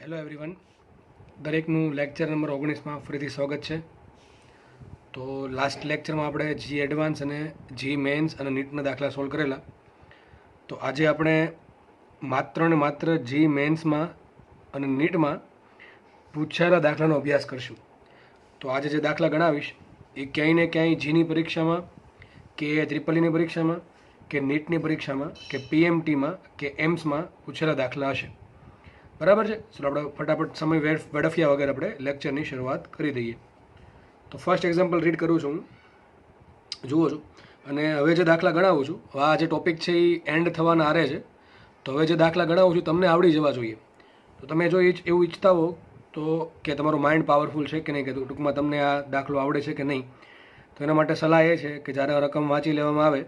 Hello everyone, દરેકનું lecture number 19માં ફરીથી સ્વાગત છે. તો લાસ્ટ લેક્ચરમાં આપણે જી એડવાન્સ અને જી મેન્સ અને નીટના દાખલા સોલ્વ કરેલા. તો આજે આપણે માત્ર ને માત્ર જી મેન્સમાં અને નીટમાં પૂછાયેલા દાખલાનો અભ્યાસ કરશું. તો આજે જે દાખલા ગણાવીશ એ ક્યાંય ને ક્યાંય જીની પરીક્ષામાં કે ત્રિપલીની પરીક્ષામાં કે નીટની પરીક્ષામાં કે પીએમટીમાં કે એમ્સમાં પૂછેલા દાખલા હશે. બરાબર છે. ચલો આપણે ફટાફટ સમય વેડફ્યા વગર આપણે લેક્ચરની શરૂઆત કરી દઈએ. તો ફર્સ્ટ એક્ઝામ્પલ રીડ કરું છું, હું જુઓ છું. અને હવે જે દાખલા ગણાવું છું, આ જે ટોપિક છે એ એન્ડ થવાના આરે છે. તો હવે જે દાખલા ગણાવું છું તમને આવડી જવા જોઈએ. તો તમે જો એવું ઈચ્છતા હો તો કે તમારું માઇન્ડ પાવરફુલ છે કે નહીં, કે ટૂંકમાં તમને આ દાખલો આવડે છે કે નહીં, તો એના માટે સલાહ એ છે કે જ્યારે રકમ વાંચી લેવામાં આવે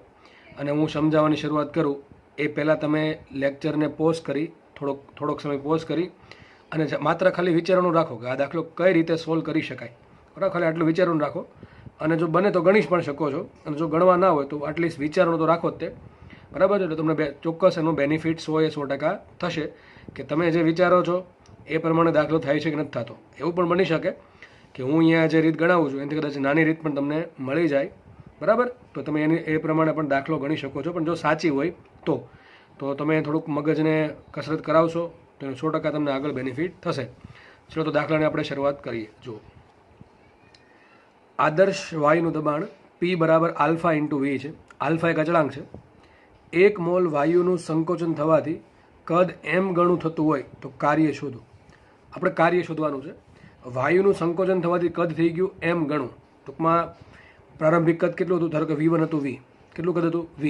અને હું સમજાવવાની શરૂઆત કરું એ પહેલાં તમે લેક્ચરને પોઝ કરી થોડોક સમય પોઝ કરી અને માત્ર ખાલી વિચારવાનું રાખો કે આ દાખલો કઈ રીતે સોલ્વ કરી શકાય. બરાબર, ખાલી આટલું વિચારવાનું રાખો. અને જો બને તો ગણી પણ શકો છો, અને જો ગણવા ના હોય તો એટલીસ્ટ વિચારવાનું તો રાખો જ તે. બરાબર છે. એટલે તમને ચોક્કસ એનું બેનિફિટ 100% થશે કે તમે જે વિચારો છો એ પ્રમાણે દાખલો થાય છે કે નથી થતો. એવું પણ બની શકે કે હું અહીંયા જે રીત ગણાવું છું એનાથી કદાચ નાની રીત પણ તમને મળી જાય. બરાબર, તો તમે એની એ પ્રમાણે પણ દાખલો ગણી શકો છો. પણ જો સાચી હોય તો તમે થોડુંક મગજને કસરત કરાવશો તો 100% તમને આગળ બેનિફિટ થશે. ચલો તો દાખલાને આપણે શરૂઆત કરીએ. જુઓ, આદર્શ વાયુનું દબાણ P બરાબર આલ્ફા ઇન્ટુ વી છે. આલ્ફા એક અચળાંક છે. 1 મોલ વાયુનું સંકોચન થવાથી કદ m ગણું થતું હોય તો કાર્ય શોધો. આપણે કાર્ય શોધવાનું છે. વાયુનું સંકોચન થવાથી કદ થઈ ગયું m ગણું. ટૂંકમાં પ્રારંભિક કદ કેટલું હતું? ધારો કે V1 હતું, v કેટલું કદ હતું? v.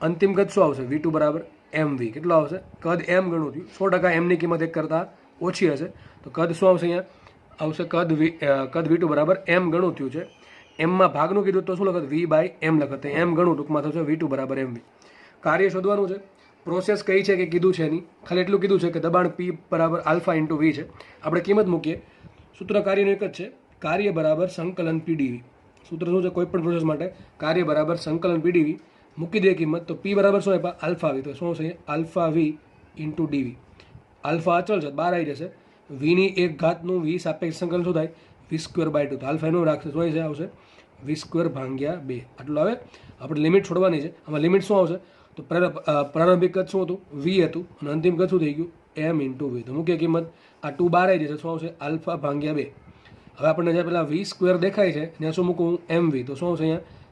અંતિમ કદ શું આવશે? V2 બરાબર mv. કેટલું આવશે? કદ m ગણું થયું. 100% m ની કિંમત એક કરતાં ઓછી હશે તો કદ શું આવશે? અહીંયા આવશે કદ V2 બરાબર m ગણું થયું છે. એમમાં ભાગનું કીધું તો શું લખત? v બાય m લખત. m ગણું ટૂંકમાં થશે V2 બરાબર mv. કાર્ય શોધવાનું છે. પ્રોસેસ કઈ છે કે કીધું છે એની, ખાલી એટલું કીધું છે કે દબાણ P બરાબર આલ્ફા ઇન્ટુ વી છે. આપણે કિંમત મૂકીએ. સૂત્ર કાર્યનું એક જ છે, કાર્ય બરાબર સંકલન PdV. સૂત્ર શું છે કોઈ પણ પ્રોસેસ માટે? કાર્ય બરાબર સંકલન PdV. મૂકી દે કિંમત. તો P બરાબર શું આપ્યા? આલ્ફા વી. તો શું આવશે? આલ્ફા વી ઇન્ટુ ડીવી. આલ્ફા અચળ છે, બહાર આવી જશે. વીની એક ઘાતનું વી સાપેક્ષ સંકલન શું થાય? v²/2. તો આલ્ફા એનું રાખશે, શું આવશે? v²/2. આટલું આવે. આપણે લિમિટ છોડવાની છે. આમાં લિમિટ શું આવશે? તો પ્રારંભિક કદ શું હતું? વી હતું. અને અંતિમ કદ શું થઈ ગયું? m into V. તો મૂકીએ કિંમત. આ 2 બહાર આવી જશે, શું આવશે? α/2. હવે આપણને જે પેલા v² દેખાય છે ત્યાં શું મૂકવું? mv. તો શું આવશે? અહીંયા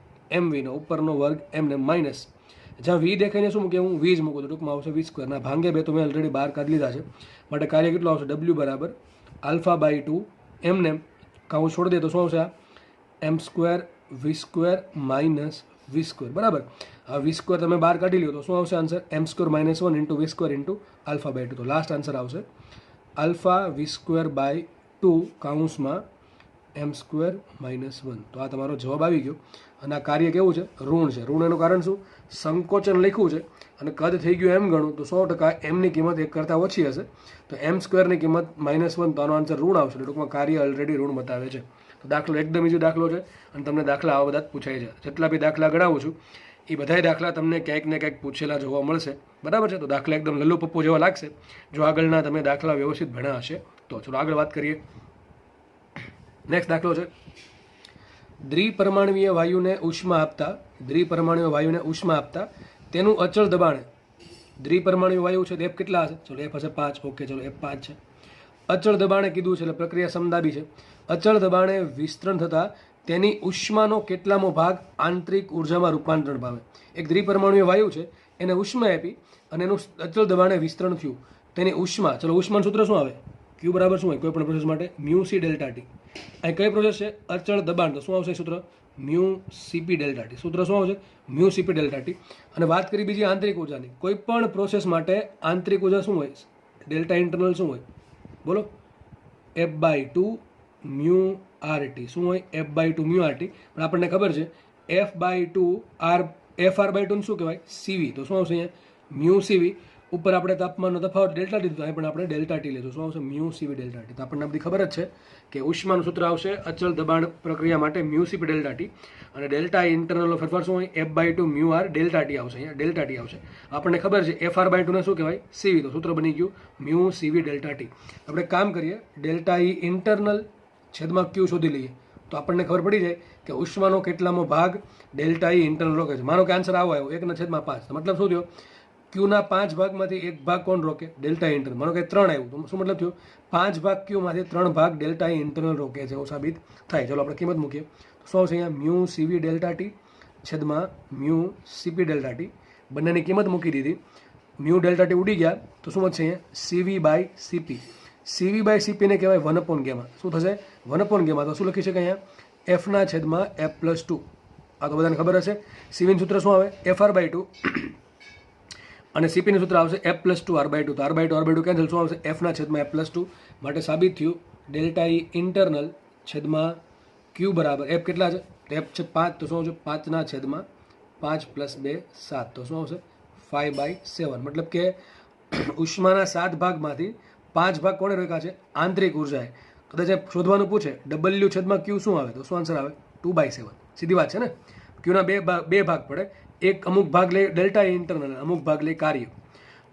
mv નો ઉપરનો વર્ગ એમને માઇનસ. જ્યાં વી દેખાઈને શું મૂકે? હું વી જ મૂકું. તો ટૂંકમાં આવશે v². ના ભાંગ્યા 2 તો મેં ઓલરેડી બહાર કાઢી લીધા છે. માટે કાર્ય કેટલું આવશે? w બરાબર α/2 એમને કાઉન્સ છોડી દે તો શું આવશે? m² v² minus v². બરાબર. આ v² તમે બહાર કાઢી લ્યો તો શું આવશે answer? m² - 1 into v² into α/2. તો લાસ્ટ આન્સર આવશે આલ્ફા v²/2 કાઉન્સમાં m² - 1. તો આ તમારો જવાબ આવી ગયો. અને આ કાર્ય કેવું છે? ઋણ છે. ઋણ એનું કારણ શું? સંકોચન લખ્યું છે અને કદ થઈ ગયું m ગણું. તો 100% m ની કિંમત એક કરતાં ઓછી હશે. તો m² ની કિંમત -1. તો આનો આન્સર ઋણ આવશે. ટૂંકમાં કાર્ય ઓલરેડી ઋણ બતાવે છે. તો દાખલો એકદમ ઈઝી દાખલો છે અને તમને દાખલા આવા બધા પૂછાય છે. જેટલા બી દાખલા ગણાવું છું એ બધાય દાખલા તમને ક્યાંક ને ક્યાંક પૂછેલા જોવા મળશે. બરાબર છે. તો દાખલા એકદમ લલ્લુ પપ્પુ જેવા લાગશે જો આગળના તમે દાખલા વ્યવસ્થિત ભણ્યા હશે તો. ચલો આગળ વાત કરીએ. નેક્સ્ટ દાખલો છે, દ્વિપરમાણુય વાયુને ઉષ્મા આપતા તેનું અચળ દબાણ. દ્વિપરમાણુય વાયુ છે તો F કેટલા હશે? ચલો F હશે 5. ઓકે, ચલો F 5 છે. અચળ દબાણે કીધું છે એટલે પ્રક્રિયા સમદાબી છે. અચળ દબાણે વિસ્તરણ થતાં તેની ઉષ્માનો કેટલામો ભાગ આંતરિક ઉર્જામાં રૂપાંતરણ પામે? એક દ્વિપરમાણુય વાયુ છે, એને ઉષ્મા આપી અને એનું અચળ દબાણે વિસ્તરણ થયું. તેની ઉષ્મા, ચલો ઉષ્માનું સૂત્ર શું આવે? Q બરાબર શું હોય કોઈ પણ પ્રોસેસ માટે? μc∆T. અહીં કઈ પ્રોસેસ છે? અચળ દબાણ. તો શું આવશે સૂત્ર? μcp∆T. સૂત્ર શું આવશે? μcp∆T. અને વાત કરી બીજી આંતરિક ઉર્જાની. કોઈ પણ પ્રોસેસ માટે આંતરિક ઉર્જા શું હોય? ડેલ્ટા ઇન્ટરનલ શું હોય? બોલો. F/2 μRT. શું હોય? F/2 μRT. પણ આપણને ખબર છે F/2 FR/2 શું કહેવાય? CV. તો શું આવશે અહીંયા? μCV. ઉપર આપણે તાપમાનનો તફાવત ડેલ્ટા ટી તો અહીં પણ આપણે ડેલ્ટા ટી લેશું. શું આવશે? મ્યુ સીવી ડેલ્ટા ટી. તો આપણને બધી ખબર જ છે કે ઉષ્માનું સૂત્ર આવશે અચળ દબાણ પ્રક્રિયા માટે મ્યુ સીવી ડેલ્ટા ટી, અને ડેલ્ટા ઇન્ટરનલનો ફેરફાર શું હોય? F/2 mu R delta T આવશે. અહીંયા ડેલ્ટા ટી આવશે. આપણને ખબર છે FR/2 ને શું કહેવાય? સીવી. તો સૂત્ર બની ગયું મ્યુ સીવી ડેલ્ટા ટી. આપણે કામ કરીએ, ડેલ્ટા ઈ ઇન્ટરનલ છેદમાં ક્યુ શોધી લઈએ તો આપણને ખબર પડી જાય કે ઉષ્માનો કેટલામો ભાગ ડેલ્ટા ઈ ઇન્ટરનલ રોકે છે. માનો કે આન્સર આવો આવ્યો 1/5. તો મતલબ શું થયો? ક્યુના 5 ભાગમાંથી 1 ભાગ કોણ રોકે? Delta E internal. માનો કે 3 આવ્યું તો શું મતલબ થયો? 5 ભાગ ક્યુમાંથી 3 ભાગ ડેલ્ટા ઈ ઇન્ટરનલ રોકે છે, એવું સાબિત થાય. ચલો આપણે કિંમત મૂકીએ. તો શું આવશે અહીંયા? મ્યુ સીવી ડેલ્ટા ટી છેદમાં મ્યુ સીપી ડેલ્ટા ટી. બંનેની કિંમત મૂકી દીધી. મ્યુ ડેલ્ટા ટી ઉડી ગયા તો શું વધશે અહીંયા? સીવી બાય સીપી. સીવી બાય સીપીને કહેવાય 1/γ. શું થશે? 1/γ. તો શું લખી શકાય અહીંયા? એફના છેદમાં F+2. આ તો બધાને ખબર હશે. સીવીનું સૂત્ર શું આવે? FR/2 અને સીપીનું સૂત્ર આવશે F+2 R/2. તો R/2 કેન્સલ. શું આવશે? Fના છેદમાં F+2. માટે સાબિત થયું ડેલ્ટા ઈ ઇન્ટરનલ છેદમાં ક્યુ બરાબર F કેટલા છે? F છે 5. તો શું આવશે? 5ના છેદમાં 5 + 2 7. તો શું આવશે? 5/7. મતલબ કે ઉષ્માના 7 ભાગમાંથી 5 ભાગ કોણે રોક્યા છે? આંતરિક ઉર્જાએ. કદાચ શોધવાનું પૂછે W છેદમાં ક્યુ શું આવે? તો શું આન્સર આવે? 2/7. સીધી વાત છે ને. ક્યુના બે ભાગ પડે. એક અમુક ભાગ લે ડેલ્ટા ઇન્ટરનલ, અમુક ભાગ લે કાર્ય.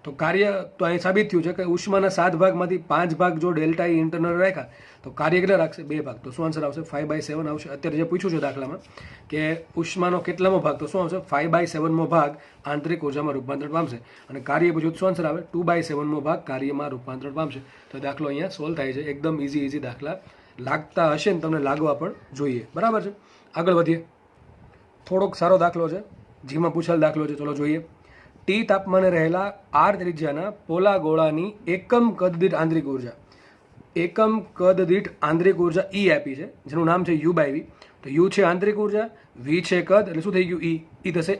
તો કાર્ય તો અહીં સાબિત થયું છે કે ઉષ્માના 7 ભાગમાંથી 5 ભાગ જો ડેલ્ટા ઇન્ટરનલ રાખ્યા તો કાર્ય કેટલા રાખશે? 2 ભાગ. તો શું આન્સર આવશે? 5/7 આવશે. અત્યારે જે પૂછ્યું છે દાખલામાં કે ઉષ્માનો કેટલામો ભાગ? તો શું આવશે? 5/7મો ભાગ આંતરિક ઉર્જામાં રૂપાંતર પામશે. અને કાર્ય પૂછ્યું તો શું આન્સર આવે? 2/7મો ભાગ કાર્યમાં રૂપાંતર પામશે. તો દાખલો અહીંયા સોલ્વ થાય છે. એકદમ ઇઝી દાખલા લાગતા હશે ને તમને લાગવા પણ જોઈએ. બરાબર છે. આગળ વધીએ. થોડોક સારો દાખલો છે, જેમાં પૂછેલ દાખલો છે. ચલો જોઈએ. ટી તાપમાને રહેલા R ત્રિજ્યાના પોલા ગોળાની એકમ કદ દીઠ આંતરિક ઉર્જા. એકમ કદ દીઠ આંતરિક ઉર્જા E આપી છે, જેનું નામ છે U/V. તો U છે આંતરિક ઉર્જા, V છે કદ, એટલે શું થઈ ગયું? E થશે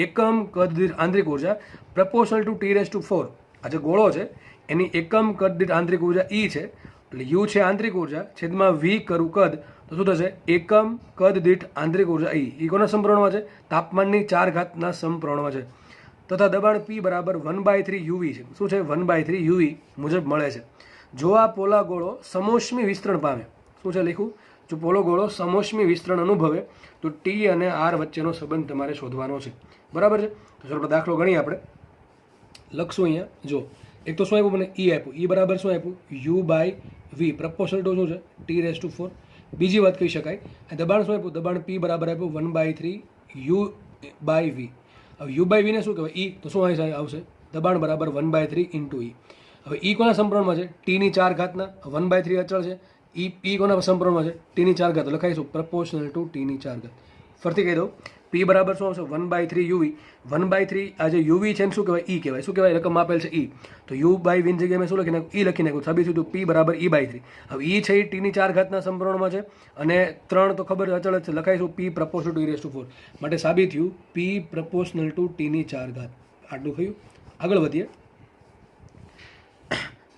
એકમ કદ દીઠ આંતરિક ઉર્જા પ્રપોર્શનલ ટુ T⁴. આ જે ગોળો છે એની એકમ કદ દીઠ આંતરિક ઉર્જા E છે, એટલે U છે આંતરિક ઉર્જા છેદમાં V કરું કદ. તો શું થશે? એકમ કદ દીઠ આંતરિક ઉર્જા E કોના સમપ્રમાણમાં છે? તાપમાનની 4 ઘાતના સમપ્રમાણમાં છે. તથા દબાણ P બરાબર 1/3 UV છે. શું છે? 1/3 UV મુજબ મળે છે. જો આ પોલા ગોળો સમોષ્મી વિસ્તરણ પામે. શું છે લખ્યું? જો પોલો ગોળો સમોષ્મી વિસ્તરણ અનુભવે તો T અને R વચ્ચેનો સંબંધ તમારે શોધવાનો છે. બરાબર છે. તો ચલો દાખલો ગણીએ આપણે. લખશું અહીંયા. જો એક તો શું આપ્યું મને? E આપ્યું. E બરાબર શું આપ્યું? U/V પ્રપોર્શનલ ટુ શું છે? T⁴. બીજી વાત કહી શકાય. દબાણ શું આપ્યું? દબાણ P બરાબર આપ્યું 1/3 U/V. હવે U/V ને શું કહેવાય? E. તો શું આવશે? દબાણ બરાબર 1/3 × E. હવે E કોના સમપ્રમાણમાં છે? T ની 4 ઘાતના. 1/3 અચળ છે. E કોના સમપ્રમાણમાં છે? T ની 4 ઘાત. લખાઈશું પ્રપોર્શનલ ટુ T ની 4 ઘાત. ફરતી કહી દઉં. P બરાબર શું આવશે? 1/3 UV. 1/3 આ જે UV છે એને શું કહેવાય? E કહેવાય. શું કહેવાય? રકમ આપેલ છે E. તો U/V ની જગ્યાએ મેં શું લખી નાખ્યું? E લખી નાખ્યું. સાબિત થયું P બરાબર E/3. હવે E છે એ T ની 4 ઘાતના સમપ્રમાણમાં છે, અને 3 તો ખબર અચળ જ છે. લખાઈશું P પ્રપોર્શનલ ટુ E⁴. માટે સાબિત થયું P પ્રપોર્શનલ ટુ T ની 4 ઘાત. આટલું થયું. આગળ વધીએ.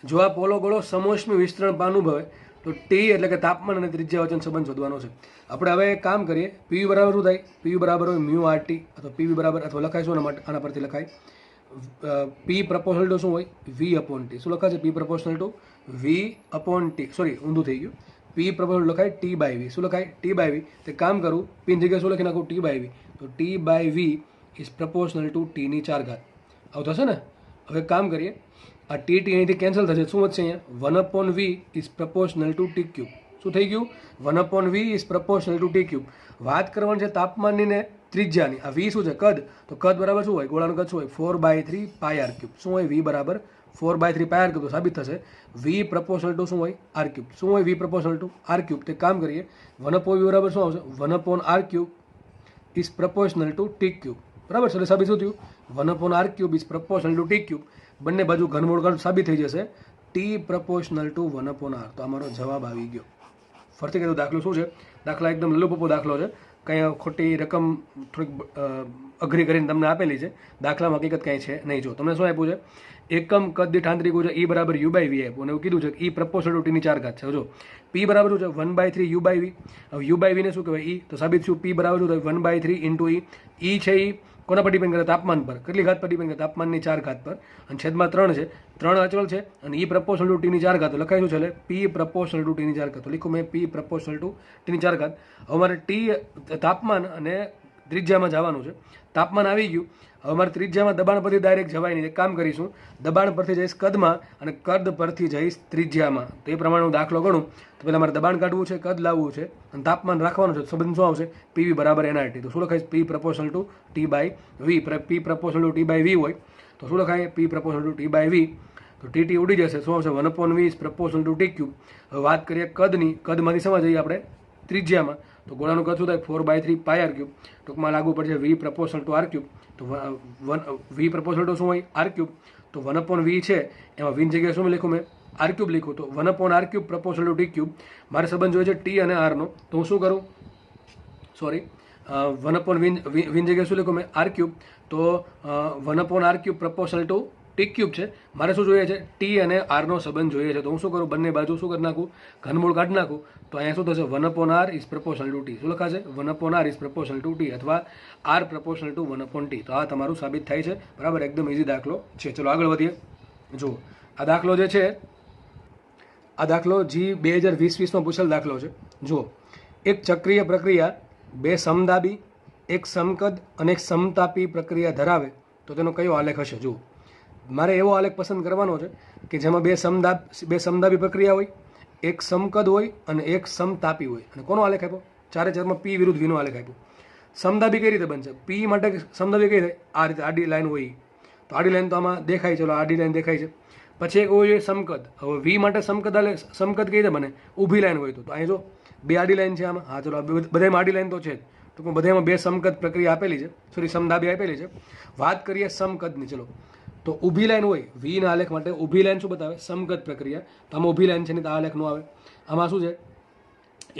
જો આ પોલો ગોળો સમોષ્મી વિસ્તરણ અનુભવે તો T એટલે કે તાપમાન અને ત્રિજ્યા વચ્ચેનો સંબંધ શોધવાનો છે. આપણે હવે કામ કરીએ. PV બરાબર શું થાય? PV બરાબર હોય મ્યુ RT, અથવા PV બરાબર, અથવા લખાઈશું આના પરથી લખાય P પ્રપોર્શનલ ટુ શું હોય? V/T. શું લખાશે? P proportional two V/T. Sorry, ઊંધું થઈ ગયું. P પ્રપોર્શનલ લખાય T/V. શું લખાય? T/V. તે કામ કરું, P ની જગ્યાએ શું લખી નાખું? T/V. તો T/V is proportional to T ની 4 ઘાત. આવું થશે ને? હવે કામ કરીએ. આ T અહીંથી કેન્સલ થશે. શું વધશે અહીંયા? 1/V is proportional two T³. શું થઈ ગયું? 1/V is proportional two T³. વાત કરવાની છે તાપમાનની ને ત્રિજ્યાની. આ V શું છે? કદ. તો કદ બરાબર શું હોય? ગોળાનું કદ શું હોય? 4/3 πr³. શું હોય? V બરાબર 4/3 πr³. તો સાબિત થશે V પ્રપોર્શનલ ટુ શું હોય? R³. શું હોય? V proportional two R³. તે કામ કરીએ. 1/V બરાબર શું આવશે? 1/R³ is proportional two T³. બરાબર છે. એટલે સાબિત શું થયું? 1/R³ is proportional two T³. બંને બાજુ ઘનમૂળ કાઢો સાબિત થઈ જશે T પ્રપોર્શનલ ટુ 1/R. તો અમારો જવાબ આવી ગયો. ફરતી કીધું દાખલો શું છે? દાખલા એકદમ લલુપપો દાખલો છે. કંઈ ખોટી રકમ થોડીક અઘરી કરીને તમને આપેલી છે. દાખલામાં હકીકત કાંઈ છે નહીં. જો તમને શું આપ્યું છે? એકમ કદ દીઠ આંતરિક ઉર્જા E બરાબર U/V આપ્યું, અને એવું કીધું છે કે E પ્રપોર્શનલ ટુ T ની 4 ઘાત છે. જો P બરાબર શું છે? 1/3 U/V. હવે U/V ને શું કહેવાય? E. તો સાબિત શું? P બરાબર શું થાય? 1/3 × E. E છે એ કોના પર ડિપેન્ડ કરે? તાપમાન પર. કેટલી ઘાત પર ડિપેન્ડ કરે? તાપમાનની 4 ઘાત પર. અને છેદમાં 3 છે, 3 અચળ છે અને E પ્રપોર્શનલ ટુ ટીની 4 ઘાત. તો લખાય શું છે? P પ્રપોર્શનલ ટુ ટીની 4 ઘાત. તો લીખું મેં P પ્રપોર્શનલ ટુ ટીની 4 ઘાત. હવે મારે T તાપમાન અને ત્રિજ્યામાં જવાનું છે. તાપમાન આવી ગયું. હવે મારે ત્રિજ્યામાં દબાણ પરથી ડાયરેક્ટ જવાય નહીં. એક કામ કરીશું, દબાણ પરથી જઈશ કદમાં અને કદ પરથી જઈશ ત્રિજ્યામાં. તો એ પ્રમાણે હું દાખલો ગણું તો પહેલાં મારે દબાણ કાઢવું છે, કદ લાવવું છે અને તાપમાન રાખવાનું છે. સંબંધ શું આવશે? PV બરાબર NRT. તો શું લખાય? P proportional to T by V. P proportional to T by V હોય તો શું લખાય? P proportional to T by V. તો TT ઉડી જશે. શું આવશે? 1/V proportional to T cube. હવે વાત કરીએ કદની. કદમાંથી સમજ જઈએ આપણે ત્રિજ્યામાં. તો ગોળાનું કદ શું થાય? 4/3 પાય R ક્યુબ. ટૂંકમાં લાગુ પડશે V proportional two R cube. તો V પ્રપોર્શનલ ટુ શું હોય? R cube. તો 1/V છે એમાં V ની જગ્યાએ શું લખું મેં? R ક્યુબ લખ્યું. તો 1/R cube proportional to T cube. મારે સંબંધ જોઈએ છે T અને R નો. તો હું શું કરું? સોરી, 1/V ની જગ્યાએ શું લખ્યું મેં? R cube. તો 1/R cube proportional to T cube છે. મારે શું જોઈએ છે? T અને R નો સંબંધ જોઈએ છે. તો હું શું કરું? બંને બાજુ શું કરી નાખું? ઘનમૂળ કાઢી નાખું. તો અહીંયા શું થશે? 1/R is proportional to T. શું લખાશે? 1/R is proportional to T અથવા R પ્રપોર્શનલ ટુ 1/T. તો આ તમારું સાબિત થાય છે. બરાબર, એકદમ ઇઝી દાખલો છે. ચલો આગળ વધીએ. જુઓ, આ દાખલો જે છે, આ દાખલો G 2020-20માં પૂછેલ દાખલો છે. જુઓ, એક ચક્રીય પ્રક્રિયા બે સમદાબી, એક સમકદ અને એક સમતાપી પ્રક્રિયા ધરાવે તો તેનો કયો આલેખ હશે? જુઓ, મારે એવો આલેખ પસંદ કરવાનો છે કે જેમાં બે સમદાબી પ્રક્રિયા હોય, એક સમકદ હોય અને એક સમતાપી હોય. અને કોનો આલેખ આપ્યો? ચારે ચારમાં P વિરુદ્ધ V નો આલેખ આપ્યો. સમદાબી કઈ રીતે બનશે? P માટે સમદાબી કઈ થાય? આ રીતે આડી લાઈન હોય. તો આડી લાઈન તો આમાં દેખાય. ચલો, આડી લાઈન દેખાય છે. પછી એક હોય સમકદ. હવે V માટે સમકદ કઈ રીતે બને? ઊભી લાઈન હોય. તો અહીં જો બે આડી લાઈન છે આમાં. હા, ચલો, બધામાં આડી લાઈન તો છે જ. ટૂંકમાં બધામાં બે સમકદ પ્રક્રિયા આપેલી છે, સોરી સમદાબી આપેલી છે. વાત કરીએ સમકદની. ચલો, તો ઊભી લાઈન હોય V ના આલેખ માટે. ઊભી લાઈન શું બતાવે? સમકદ પ્રક્રિયા. તો આમાં ઊભી લાઈન છે ને તો આ આલેખ નો આવે. આમાં શું છે?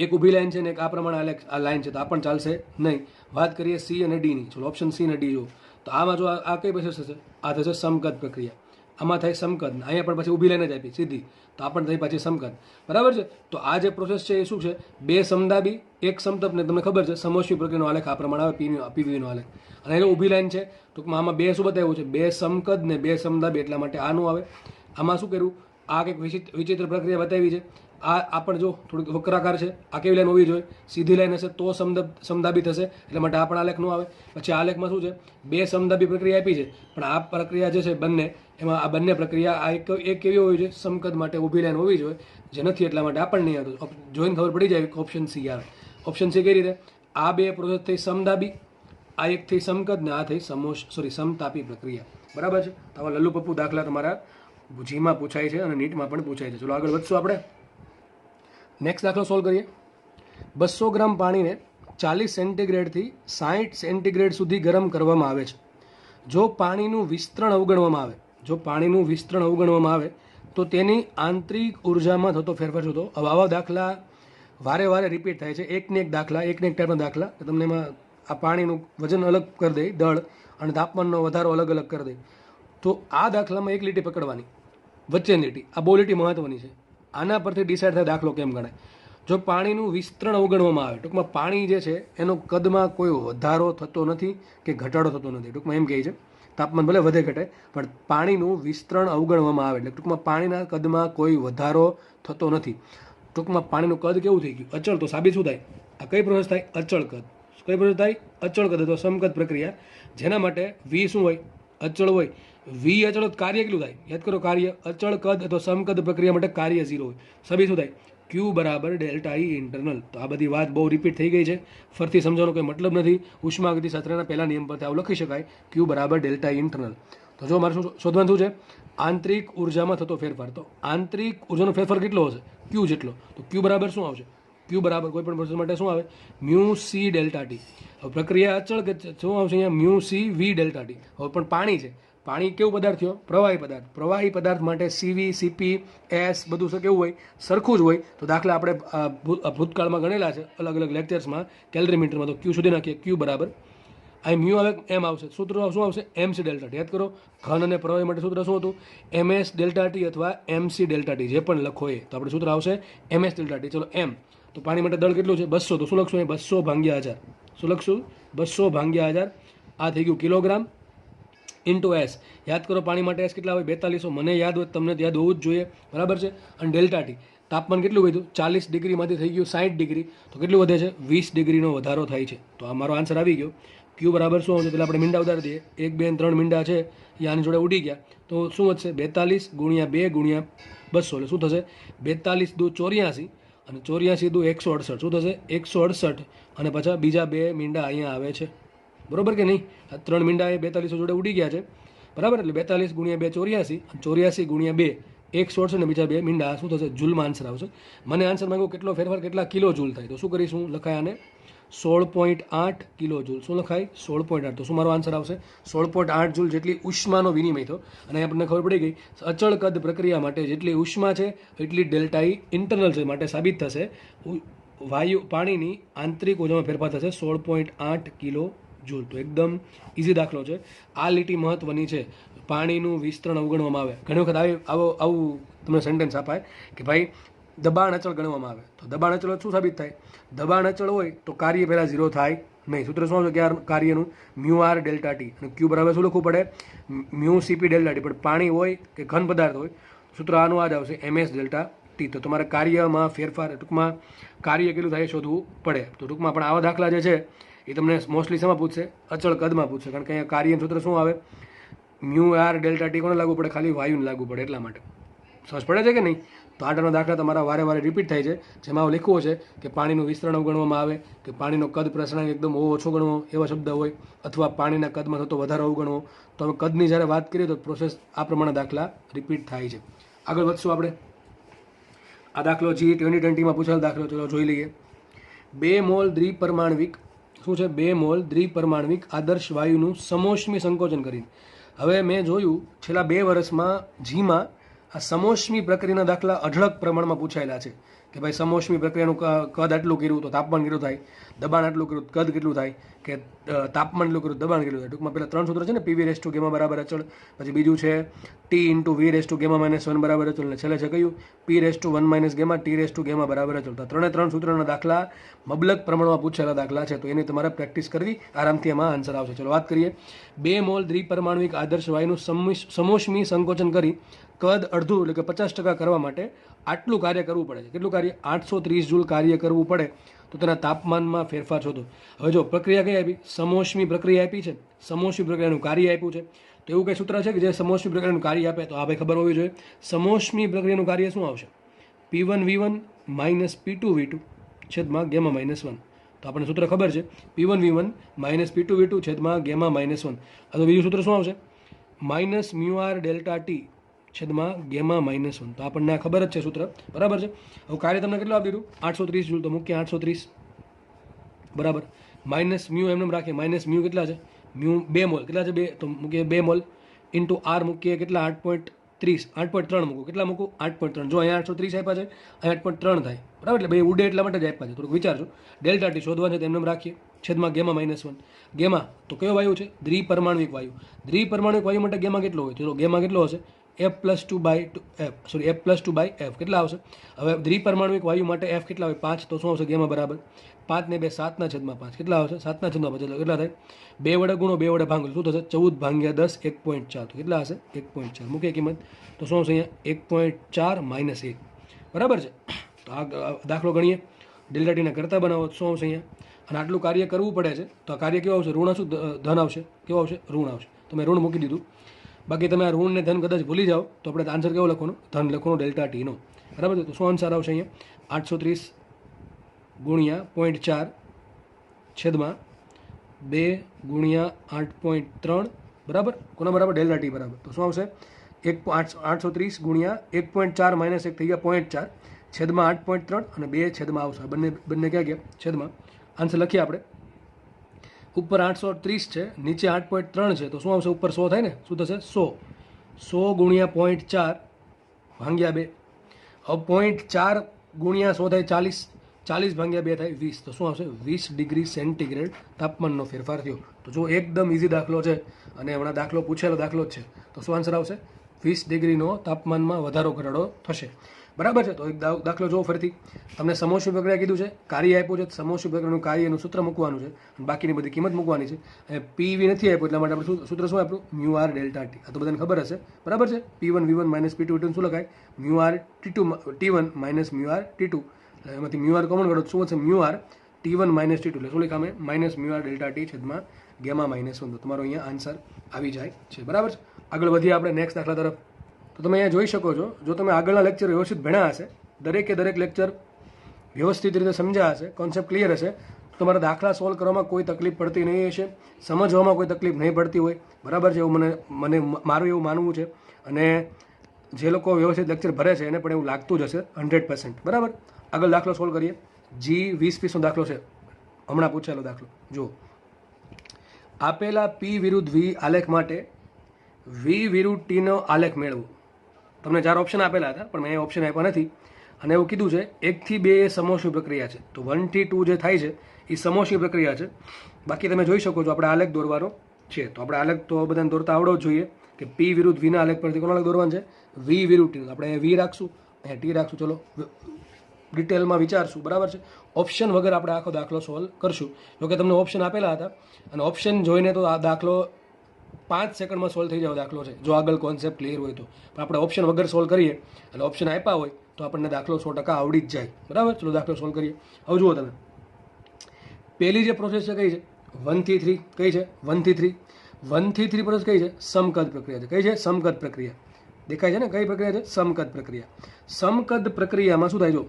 એક ઊભી લાઈન છે ને એક આ પ્રમાણે આલેખ આ લાઈન છે, તો આ પણ ચાલશે નહીં. વાત કરીએ C અને D ની. ચલો, ઓપ્શન C અને D જો. તો આમાં જો આ કઈ પ્રોસેસ થશે? આ થશે સમકદ પ્રક્રિયા. આમાં થાય સમકદ. અહીંયા પણ પછી ઊભી લાઈન જ આપી સીધી, તો આ પણ થઈ પાછી સમકદ. બરાબર છે. તો આ જે પ્રોસેસ છે એ શું છે? બે સમદાબી, એક સમતપ ને તમને ખબર છે સમોષ્મી પ્રક્રિયાનો આલેખ આ પ્રમાણે આવે, PV નો આલેખ. અને એનો ઊભી લાઈન છે. ટૂંકમાં આમાં બે શું બતાવ્યું છે? બે સમકદ ને બે સમદાબી, એટલા માટે આનું આવે. આમાં શું કર્યું? આ કંઈક વિચિત્ર પ્રક્રિયા બતાવી છે. આ પણ જો થોડીક વક્રાકાર છે. આ કેવી લાઈન હોવી જોઈએ? સીધી લાઈન હશે તો સમદાબી થશે, એટલા માટે આ પણ આલેખ નો આવે. પછી આ આલેખમાં શું છે? બે સમદાબી પ્રક્રિયા આપી છે, પણ આ પ્રક્રિયા જે છે બંને, એમાં આ બંને પ્રક્રિયા આ એક કેવી હોવી જોઈએ? સમકદ માટે ઊભી લાઈન હોવી જોઈએ, જે નથી એટલા માટે આ પણ નહીં આવતું. જોઈને ખબર પડી જાય કે ઓપ્શન C આવે. ઓપ્શન C કઈ રીતે? આ બે પ્રોસેસ થઈ સમદાબી, આ એક થઈ સમકદ ને આ થઈ સમતાપી પ્રક્રિયા. બરાબર છે. તો આવા લલ્લુ પપ્પુ દાખલા તમારા જીમાં પૂછાય છે અને નીટમાં પણ પૂછાય છે. ચલો આગળ વધશું આપણે. નેક્સ્ટ દાખલો સોલ્વ કરીએ. 200 ગ્રામ પાણીને 40 સેન્ટીગ્રેડથી 60 સેન્ટીગ્રેડ સુધી ગરમ કરવામાં આવે છે. જો પાણીનું વિસ્તરણ અવગણવામાં આવે તો તેની આંતરિક ઉર્જામાં થતો ફેરફાર થતો. હવે આવા દાખલા વારે વારે રિપીટ થાય છે. એકને એક ટાઈપના દાખલા તમને એમાં આ પાણીનું વજન અલગ કરી દે, દળ અને તાપમાનનો વધારો અલગ અલગ કરી દે. તો આ દાખલામાં એક લીટી પકડવાની, વચ્ચેની લીટી. આ બહુ લીટી મહત્વની છે. આના પરથી ડિસાઇડ થાય દાખલો કેમ ગણાય. જો પાણીનું વિસ્તરણ અવગણવામાં આવે, ટૂંકમાં પાણી જે છે એનો કદમાં કોઈ વધારો થતો નથી કે ઘટાડો થતો નથી. ટૂંકમાં એમ કહે છે તાપમાન ભલે વધે ઘટે, પણ પાણીનું વિસ્તરણ અવગણવામાં આવે એટલે ટૂંકમાં પાણીના કદમાં કોઈ વધારો થતો નથી. ટૂંકમાં પાણીનું કદ કેવું થઈ ગયું? અચળ. તો સાબિત શું થાય? આ કઈ પ્રોસેસ થાય? અચળ કદ. કઈ પ્રોસેસ થાય? અચળ કદ. તો સમકદ પ્રક્રિયા, જેના માટે V શું હોય? અચળ હોય. V અચળ કાર્ય કેટલું થાય? યાદ કરો, કાર્ય. અચળ કદ અથવા સમકદ પ્રક્રિયા માટે કાર્ય 0 હોય. સાબિત શું થાય? Q બરાબર ડેલ્ટા E ઇન્ટરનલ. તો આ બધી વાત બહુ રિપીટ થઈ ગઈ છે, ફરીથી સમજવાનો કોઈ મતલબ નથી. ઉષ્માગતિશાસ્ત્રના પહેલા નિયમ પરથી આવું લખી શકાય, Q બરાબર ડેલ્ટા E ઇન્ટરનલ. તો જો મારે શું શોધવાનું શું છે? આંતરિક ઉર્જામાં થતો ફેરફાર. તો આંતરિક ઉર્જાનો ફેરફાર કેટલો હશે? Q જેટલો. તો Q બરાબર શું આવશે? Q બરાબર કોઈ પણ પ્રોસેસ માટે શું આવે? Mu C delta T. હવે પ્રક્રિયા અચળ કે શું આવશે અહીંયા? Mu C V delta T. હવે પણ પાણી છે. પાણી કેવું પદાર્થ થયો? પ્રવાહી પદાર્થ. પ્રવાહી પદાર્થ માટે CV, CP, S બધું કેવું હોય? સરખું જ હોય. તો દાખલા આપણે ભૂતકાળમાં ગણેલા છે અલગ અલગ લેક્ચર્સમાં, કેલરીમીટરમાં. તો Q શોધી નાખીએ. Q બરાબર અહીં મ્યુ આવે, M આવશે. સૂત્ર શું આવશે? MC delta T. યાદ કરો, ઘન અને પ્રવાહી માટે સૂત્ર શું હતું? MS ડેલ્ટા T અથવા MC ડેલ્ટા T. જે પણ લખો એ. તો આપણે સૂત્ર આવશે MS ડેલ્ટા T. ચલો M. તો પાણી માટે દળ કેટલું છે? 200. તો શું લખશું? 200 ભાગ્યા 1000. શું લખશું? 200 ભાગ્યા 1000. આ થઈ ગયું કિલોગ્રામ ઇન્ટુ એસ. યાદ કરો પાણી માટે એસ કેટલા હોય 4200. મને યાદ હોય તમને યાદ હોવું જ જોઈએ, બરાબર છે. અને ડેલ્ટા ટી તાપમાન કેટલું વધ્યું 40 ડિગ્રીમાંથી થઈ ગયું 60 ડિગ્રી, તો કેટલું વધે છે 20 ડિગ્રીનો વધારો થાય છે. તો આ મારો આન્સર આવી ગયો. ક્યુ બરાબર શું આવશે? પેલા આપણે મીંડા ઉતારી દઈએ. 1 2 3 મીંડા છે એ આની જોડે ઉડી ગયા, તો શું વધશે 42 ગુણ્યા 2 ગુણ્યા 200 એટલે શું થશે 42 દુ 84 અને 84 દુ 168. શું થશે 168 અને પાછા બીજા 2 મીંડા અહીંયા આવે છે, બરોબર કે નહીં? આ 3 મીંડા એ 42 જોડે ઉડી ગયા છે, બરાબર. એટલે 42 ગુણ્યા 2 84 અને 84 ગુણ્યા 2 168 ને બીજા 2 મીંડા શું થશે જૂલમાં આન્સર આવશે. મને આન્સર માંગ્યો કેટલો ફેરફાર કેટલા કિલો જૂલ થાય, તો શું કરીશું લખાય આને 16.8 કિલો જૂલ. શું લખાય 16.8. તો શું મારો આન્સર આવશે 16.8 જૂલ જેટલી ઉષ્માનો વિનિમય થયો. અને આપણને ખબર પડી ગઈ અચળ કદ પ્રક્રિયા માટે જેટલી ઉષ્મા છે એટલી ડેલ્ટા ઈ ઇન્ટરનલ છે, માટે સાબિત થશે વાયુ પાણીની આંતરિક ઊર્જામાં ફેરફાર થશે 16.8 કિલો જૂલ. તો એકદમ ઇઝી દાખલો છે. આ લીટી મહત્વની છે. પાણીનું વિસ્તરણ અવગણવામાં આવે. ઘણી વખત આવું તમને સેન્ટેન્સ અપાય કે ભાઈ દબાણ અચળ ગણવામાં આવે. તો દબાણ અચળ શું સાબિત થાય? દબાણ અચળ હોય તો કાર્ય પહેલાં 0 થાય નહીં. સૂત્ર શું આવશે કે કાર્યનું મ્યુ આર ડેલ્ટા ટી અને ક્યુ બરાબર શું લખવું પડે મ્યુ સીપી ડેલ્ટા ટી. પણ પાણી હોય કે ઘન પદાર્થ હોય સૂત્ર આનું આ જ આવશે એમએસ ડેલ્ટા ટી. તો તમારે કાર્યમાં ફેરફાર ટૂંકમાં કાર્ય કેટલું થાય શોધવું પડે. તો ટૂંકમાં પણ આવા દાખલા જે છે એ તમને મોસ્ટલી શેમાં પૂછશે અચળ કદમાં પૂછશે, કારણ કે અહીંયા કાર્યનું સૂત્ર શું આવે મ્યુ આર ડેલ્ટા ટી કોને લાગુ પડે ખાલી વાયુને લાગુ પડે, એટલા માટે સમજ પડે છે કે નહીં? તો આટલાનો દાખલા તમારા વારે વારે રિપીટ થાય છે, જેમાં લખવું છે કે પાણીનું વિસ્તરણ અવગણવામાં આવે કે પાણીનો કદ પ્રસરણાંક એકદમ ઓછો ગણવો એવા શબ્દ હોય, અથવા પાણીના કદમાં થતો વધારો અવગણવો. તો હવે કદની જ્યારે વાત કરીએ તો પ્રોસેસ આ પ્રમાણે દાખલા રિપીટ થાય છે. આગળ વધશું આપણે. આ દાખલો G 2020માં પૂછેલો દાખલો ચલો જોઈ લઈએ. 2 મોલ દ્વિપરમાણવિક શું છે 2 મોલ દ્વિપરમાણવિક આદર્શ વાયુનું સમોષ્મી સંકોચન કરીને. હવે મેં જોયું છેલ્લા 2 વર્ષમાં જીમાં આ સમોષ્મી પ્રક્રિયાના દાખલા અઢળક પ્રમાણમાં પૂછાયેલા છે કે ભાઈ સમોષ્મી પ્રક્રિયાનું કદ આટલું કર્યું તો તાપમાન કેટલું થાય, દબાણ આટલું કર્યું કદ કેટલું થાય, કે તાપમાન એટલું કર્યું દબાણ કેટલું થાય. ટૂંકમાં પેલા 3 સૂત્ર છે ને પીવી રેસ ટુ ગેમા બરાબર અચળ, પછી બીજું છે T into V raise to gamma -1 બરાબર અચળ, અને છેલ્લે છે કયું P raise to 1 - gamma T raise to gamma બરાબર અચળ. તો 3 સૂત્રના દાખલા મબલક પ્રમાણમાં પૂછેલા દાખલા છે, તો એની તમારે પ્રેક્ટિસ કરવી, આરામથી એમાં આન્સર આવશે. ચલો વાત કરીએ. 2 મોલ દ્વિપરમાણવિક આદર્શ વાયુનું સમોષ્મી સંકોચન કરી કદ અડધું એટલે કે 50% કરવા માટે આટલું કાર્ય કરવું પડે છે. કેટલું કાર્ય 830 જૂલ કાર્ય કરવું પડે. તો તેના તાપમાનમાં ફેરફાર શોધો. હવે જો પ્રક્રિયા કઈ આપી સમોષ્મી પ્રક્રિયા આપી છે, સમોષ્મી પ્રક્રિયાનું કાર્ય આપ્યું છે. તો એવું કઈ સૂત્ર છે કે જે સમોષ્મી પ્રક્રિયાનું કાર્ય આપે? તો આ ભાઈ ખબર હોવી જોઈએ. સમોષ્મી પ્રક્રિયાનું કાર્ય શું આવશે P1V1 - P2V2 છેદમાં ગેમા -1. તો આપણને સૂત્ર ખબર છે P1V1 - P2V2 છેદમાં ગેમા -1. તો બીજું સૂત્ર શું આવશે minus mu R delta T છેદમાં ગેમા -1. તો આપણને આ ખબર જ છે સૂત્ર, બરાબર છે. હવે કાર્ય તમને કેટલું આપી દીધું 830 જૂલ, તો મૂકીએ 830 બરાબર માઇનસ મ્યુ એમને રાખીએ માઇનસ મ્યુ કેટલા છે મ્યુ 2 મોલ કેટલા છે 2, તો મૂકીએ 2 મોલ ઇન્ટુ આર મૂકીએ કેટલા 8.30 8.3 મૂકું કેટલા મૂકું 8.3. જો અહીંયા 830 આપ્યા છે અહીંયા 8.3 થાય, બરાબર. એટલે બે ઉડે એટલા માટે જ આપ્યા છે. થોડુંક વિચારજો. ડેલ્ટા ટી શોધવા છે તેમને રાખીએ છેદમાં ગેમા -1. ગેમા તો કયો વાયુ છે દ્વિપરમાણવિક વાયુ. દ્વિપરમાણવિક વાયુ માટે ગેમા કેટલો હોય? તો ગેમા કેટલો હશે F+2/F કેટલા આવશે? હવે દ્વિપરમાણવિક વાયુ માટે F કેટલા હોય 5, તો શું આવશે ગેમા બરાબર 5 ને 2 7 છેદમાં 5 કેટલા આવશે 7 છેદમાં 5 કેટલા થાય 2 વડે ગુણો 2 વડે ભાંગો શું થશે 14/10 1.4. તો કેટલા હશે 1.4 મૂકીએ કિંમત. તો શું આવશે અહીંયા 1.4 - 1 બરાબર છે. તો આ દાખલો ગણીએ ડેલ્ટા ટીના કરતા બનાવો શું આવશે અહીંયા, અને આટલું કાર્ય કરવું પડે છે તો આ કાર્ય કેવું આવશે ઋણ આવશે ધન આવશે, કેવું આવશે ઋણ આવશે. તો મેં ઋણ મૂકી દીધું. બાકી તમે આ ઋણ ને ધન કદાચ ભૂલી જાઓ તો આપણે આન્સર કેવો લખવાનો ધન લખવાનો ડેલ્ટા ટીનો, બરાબર છે. તો શું આન્સર આવશે અહીંયા 830 ગુણ્યા 0.4 છેદમાં 2 ગુણ્યા 8.3 બરાબર કોના બરાબર ડેલ્ટા ટી બરાબર. તો શું આવશે 830 ગુણ્યા 1.4 - 1 થઈ ગયા 0.4 છેદમાં 8.3 અને 2 છેદમાં આવશે. બંને ક્યાં ગયા છેદમાં. આન્સર લખીએ આપણે. ઉપર 830 છે નીચે 8.3 છે તો શું આવશે ઉપર 100 થાય ને શું થશે 100 ગુણ્યા 0.4 ભાગ્યા 2. હવે 0.4 ગુણ્યા 100 થાય 40 ભાગ્યા 2 થાય 20. તો શું આવશે 20 ડિગ્રી સેન્ટીગ્રેડ તાપમાનનો ફેરફાર થયો. તો જો એકદમ ઇઝી દાખલો છે અને હમણાં દાખલો પૂછેલો દાખલો જ છે. તો શું આન્સર આવશે 20 ડિગ્રીનો તાપમાનમાં વધારો ઘટાડો થશે. બરાબર છે. તો એક દાખલો જો ફરીથી તમને સમોષ્મી પ્રક્રિયા કીધું છે, કાર્ય આપ્યું છે, સમોષ્મી પ્રક્રિયાનું કાર્યનું સૂત્ર મૂકવાનું છે અને બાકીની બધી કિંમત મૂકવાની છે. અને પીવી નથી આપ્યું એટલા માટે આપણે સૂત્ર શું આપ્યું? Mu R delta T. આ તો બધાને ખબર હશે, બરાબર છે. P1 V1 minus P2 V2 શું લખાય? Mu R T1 minus mu R T2. એટલે એમાંથી મ્યુ આર કોમન કાઢો શું હશે? Mu R T1 minus T2. એટલે શું લખાય અમે? Minus mu R delta T છેદમાં ગેમા માઇનસ 1. તો તમારો અહીંયા આન્સર આવી જાય છે, બરાબર છે. આગળ વધીએ આપણે નેક્સ્ટ દાખલા તરફ. તો તમે અહીંયા જોઈ શકો છો, જો તમે આગળના લેક્ચર વ્યવસ્થિત ભણ્યા હશે, દરેકે દરેક લેક્ચર વ્યવસ્થિત રીતે સમજ્યા હશે, કોન્સેપ્ટ ક્લિયર હશે, તો તમારા દાખલા સોલ્વ કરવામાં કોઈ તકલીફ પડતી નહીં હશે, સમજવામાં કોઈ તકલીફ નહીં પડતી હોય, બરાબર છે. એવું મારું એવું માનવું છે. અને જે લોકો વ્યવસ્થિત લેક્ચર ભરે છે એને પણ એવું લાગતું જ હશે 100%, બરાબર. આગળ દાખલો સોલ્વ કરીએ. G20 નો દાખલો છે, હમણાં પૂછેલો દાખલો. જુઓ, આપેલા P વિરુદ્ધ V આલેખ માટે V વિરુદ્ધ T નો આલેખ મેળવો. તમને 4 ઓપ્શન આપેલા હતા, પણ મેં ઓપ્શન આપ્યા નથી. અને એવું કીધું છે 1 થી 2 એ સમોષ્મી પ્રક્રિયા છે, તો 1 થી 2 જે થાય છે એ સમોષ્મી પ્રક્રિયા છે. બાકી તમે જોઈ શકો છો આપણે આલેખ દોરવાનો છે, તો આપણે આલેખ તો બધાને દોરતા આવડવો જ જોઈએ કે P વિરુદ્ધ V ના આલેખ પરથી કોનો આલેખ દોરવાનો છે? V વિરુદ્ધ T. આપણે V રાખશું, અહીંયા T રાખશું. ચલો ડિટેલમાં વિચારશું, બરાબર છે. ઓપ્શન વગર આપણે આખો દાખલો સોલ્વ કરશું. જોકે તમને ઓપ્શન આપેલા હતા અને ઓપ્શન જોઈને તો આ દાખલો 5 સેકન્ડમાં સોલ્વ થઈ જાવ દાખલો છે, જો આગળ કોન્સેપ્ટ ક્લિયર હોય તો. પણ આપણે ઓપ્શન વગર સોલ્વ કરીએ એટલે ઓપ્શન આપ્યા હોય તો આપણને દાખલો 100% આવડી જ જાય, બરાબર. ચલો દાખલો સોલ્વ કરીએ. હવે જુઓ તમે, પહેલી જે પ્રોસેસ છે કઈ છે? 1 થી 3. કઈ છે? 1 થી 3. 1 થી 3 પ્રોસેસ કઈ છે? સમકદ પ્રક્રિયા છે. કઈ છે? સમકદ પ્રક્રિયા. દેખાય છે ને કઈ પ્રક્રિયા છે? સમકદ પ્રક્રિયા. સમકદ પ્રક્રિયામાં શું થાય? જો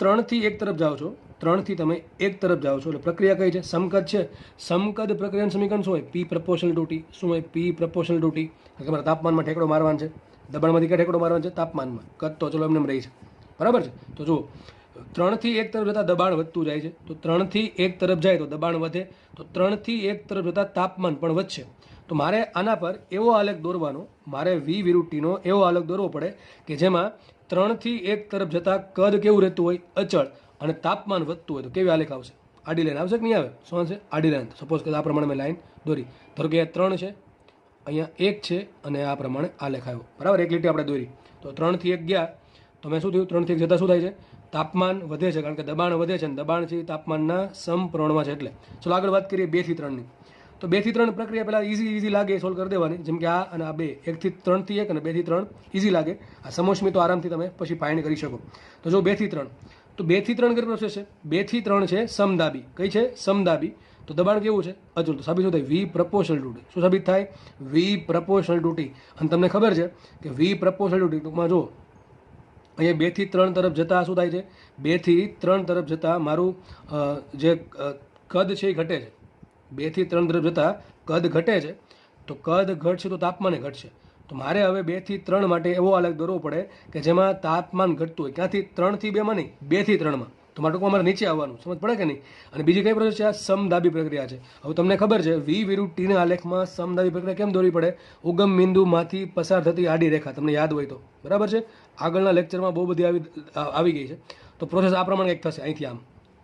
3 થી 1 તરફ જાઓ છો, 3 થી તમે 1 તરફ જાઓ છો એટલે પ્રક્રિયા કઈ છે? સમકદ છે. સમકદ પ્રક્રિયાનું સમીકરણ શું હોય? P proportional to T. શું હોય? P proportional to T. તમારે તાપમાનમાં ઠેકડો મારવાનો છે, દબાણમાંથી ક્યાં ઠેકડો મારવાનો છે? તાપમાનમાં. કદ તો ચલો એમને રહી છે, બરાબર છે. તો જુઓ, 3 થી 1 તરફ જતાં દબાણ વધતું જાય છે, તો 3 થી 1 તરફ જાય તો દબાણ વધે, તો 3 થી 1 તરફ જતાં તાપમાન પણ વધશે. તો મારે આના પર એવો આલેખ દોરવાનો, મારે V વિરુદ્ધ T નો એવો આલેખ દોરવો પડે કે જેમાં 3 થી 1 તરફ જતાં કદ કેવું રહેતું હોય? અચળ, અને તાપમાન વધતું હોય. તો કેવી આલેખ આવશે? આડી લાઈન આવશે કે નહીં આવે? શું આવશે? આડી લાઈન. સપોઝ કે આ પ્રમાણે મેં લાઈન દોરી, ધારો કે 3 છે, અહીંયા 1 છે અને આ પ્રમાણે આલેખ આવ્યો, બરાબર. એક લીટી આપણે દોરી, તો 3 થી 1 ગયા તો મેં શું થયું? 3 થી 1 જતાં શું થાય છે? તાપમાન વધે છે, કારણ કે દબાણ વધે છે અને દબાણ છે તાપમાનના સમપ્રમાણમાં છે. એટલે ચલો આગળ વાત કરીએ 2 થી 3ની. તો 2 થી 3 પ્રક્રિયા પહેલાં ઇઝી લાગે સોલ્વ કરી દેવાની, જેમ કે આ અને આ 2, 1 થી 3 થી 1 અને 2 થી 3 ઇઝી લાગે. આ સમોષ્મી તો આરામથી તમે પછી ફાઇન્ડ કરી શકો. તો જો 2 થી 3, તો 2 થી 3 કઈ પ્રોસેસ છે? 2 થી 3 છે સમદાબી. કઈ છે? સમદાબી. તો દબાણ કેવું છે? અચળ. તો સાબિત શું થાય? V proportional to T. શું સાબિત થાય? V proportional to T. અને તમને ખબર છે કે V પ્રપોર્શનલ ટુ T, ટૂંકમાં જો અહીંયા 2 થી 3 તરફ જતાં શું થાય છે? 2 થી 3 તરફ જતાં મારું જે કદ છે એ ઘટે છે. 2 થી 3 તરફ જતાં કદ ઘટે છે, તો કદ ઘટશે તો તાપમાને ઘટશે. તો મારે હવે 2 થી 3 માટે એવો આલેખ દોરવો પડે કે જેમાં તાપમાન ઘટતું હોય. ક્યાંથી? 3 થી 2 માં નહીં, 2 થી 3 માં. તો ટૂંકમાં મારે નીચે આવવાનું, સમજ પડે કે નહીં? અને બીજી કઈ પ્રોસેસ છે? આ સમદાબી પ્રક્રિયા છે. હવે તમને ખબર છે V વિરુદ્ધ T ના આલેખમાં સમદાબી પ્રક્રિયા કેમ દોરવી પડે? ઉગમ બિંદુમાંથી પસાર થતી આડી રેખા, તમને યાદ હોય તો, બરાબર છે. આગળના લેક્ચરમાં બહુ બધી આવી ગઈ છે. તો પ્રોસેસ આ પ્રમાણે એક થશે, અહીંથી આમ,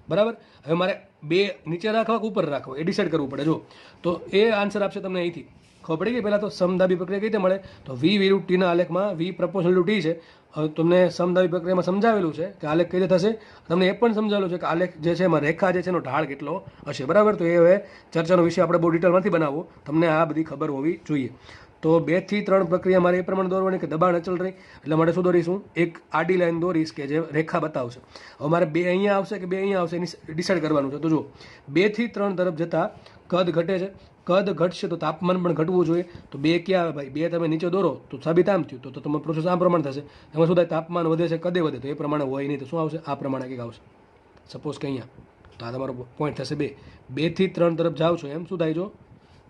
બરાબર. હવે મારે 2 નીચે રાખવા કે ઉપર રાખવા એ ડિસાઇડ કરવું પડે. જો તો એ આન્સર આપશે તમને અહીંથી. ખબર પડી ગઈ? પહેલાં તો સમદાબી પ્રક્રિયા કઈ રીતે મળે? તો V વિરુદ્ધ T ના આલેખમાં V પ્રપોર્શનલ ટુ T છે. હવે તમને સમદાબી પ્રક્રિયામાં સમજાવેલું છે કે આલેખ કઈ રીતે થશે. તમને એ પણ સમજાવેલું છે કે આલેખ જે છે એમાં રેખા જે છે એનો ઢાળ કેટલો હશે, બરાબર. તો એ હવે ચર્ચાનો વિષય આપણે બહુ ડિટેલમાંથી બનાવવો, તમને આ બધી ખબર હોવી જોઈએ. તો 2 થી 3 પ્રક્રિયા મારે એ પ્રમાણે દોરવાની કે દબાણ અચળ રહી, એટલે માટે શું દોરીશું? એક આડી લાઈન દોરીશ કે જે રેખા બતાવશે. હવે મારે 2 અહીંયા આવશે કે 2 અહીંયા આવશે એની ડિસાઇડ કરવાનું છે. તો જો 2 થી 3 તરફ જતાં કદ ઘટે છે, કદ ઘટશે તો તાપમાન પણ ઘટવું જોઈએ. તો 2 ક્યાં આવે ભાઈ? 2 તમે નીચે દોરો તો સાબિત આમ થયું, તો તમારું પ્રોસેસ આ પ્રમાણે થશે. એમાં શું થાય? તાપમાન વધે છે, કદે વધે, તો એ પ્રમાણે હોય નહીં, તો શું આવશે? આ પ્રમાણે કંઈક આવશે. સપોઝ કે અહીંયા, તો આ તમારો પોઈન્ટ થશે 2. 2 થી 3 તરફ જાઓ છો એમ શું થાય? જો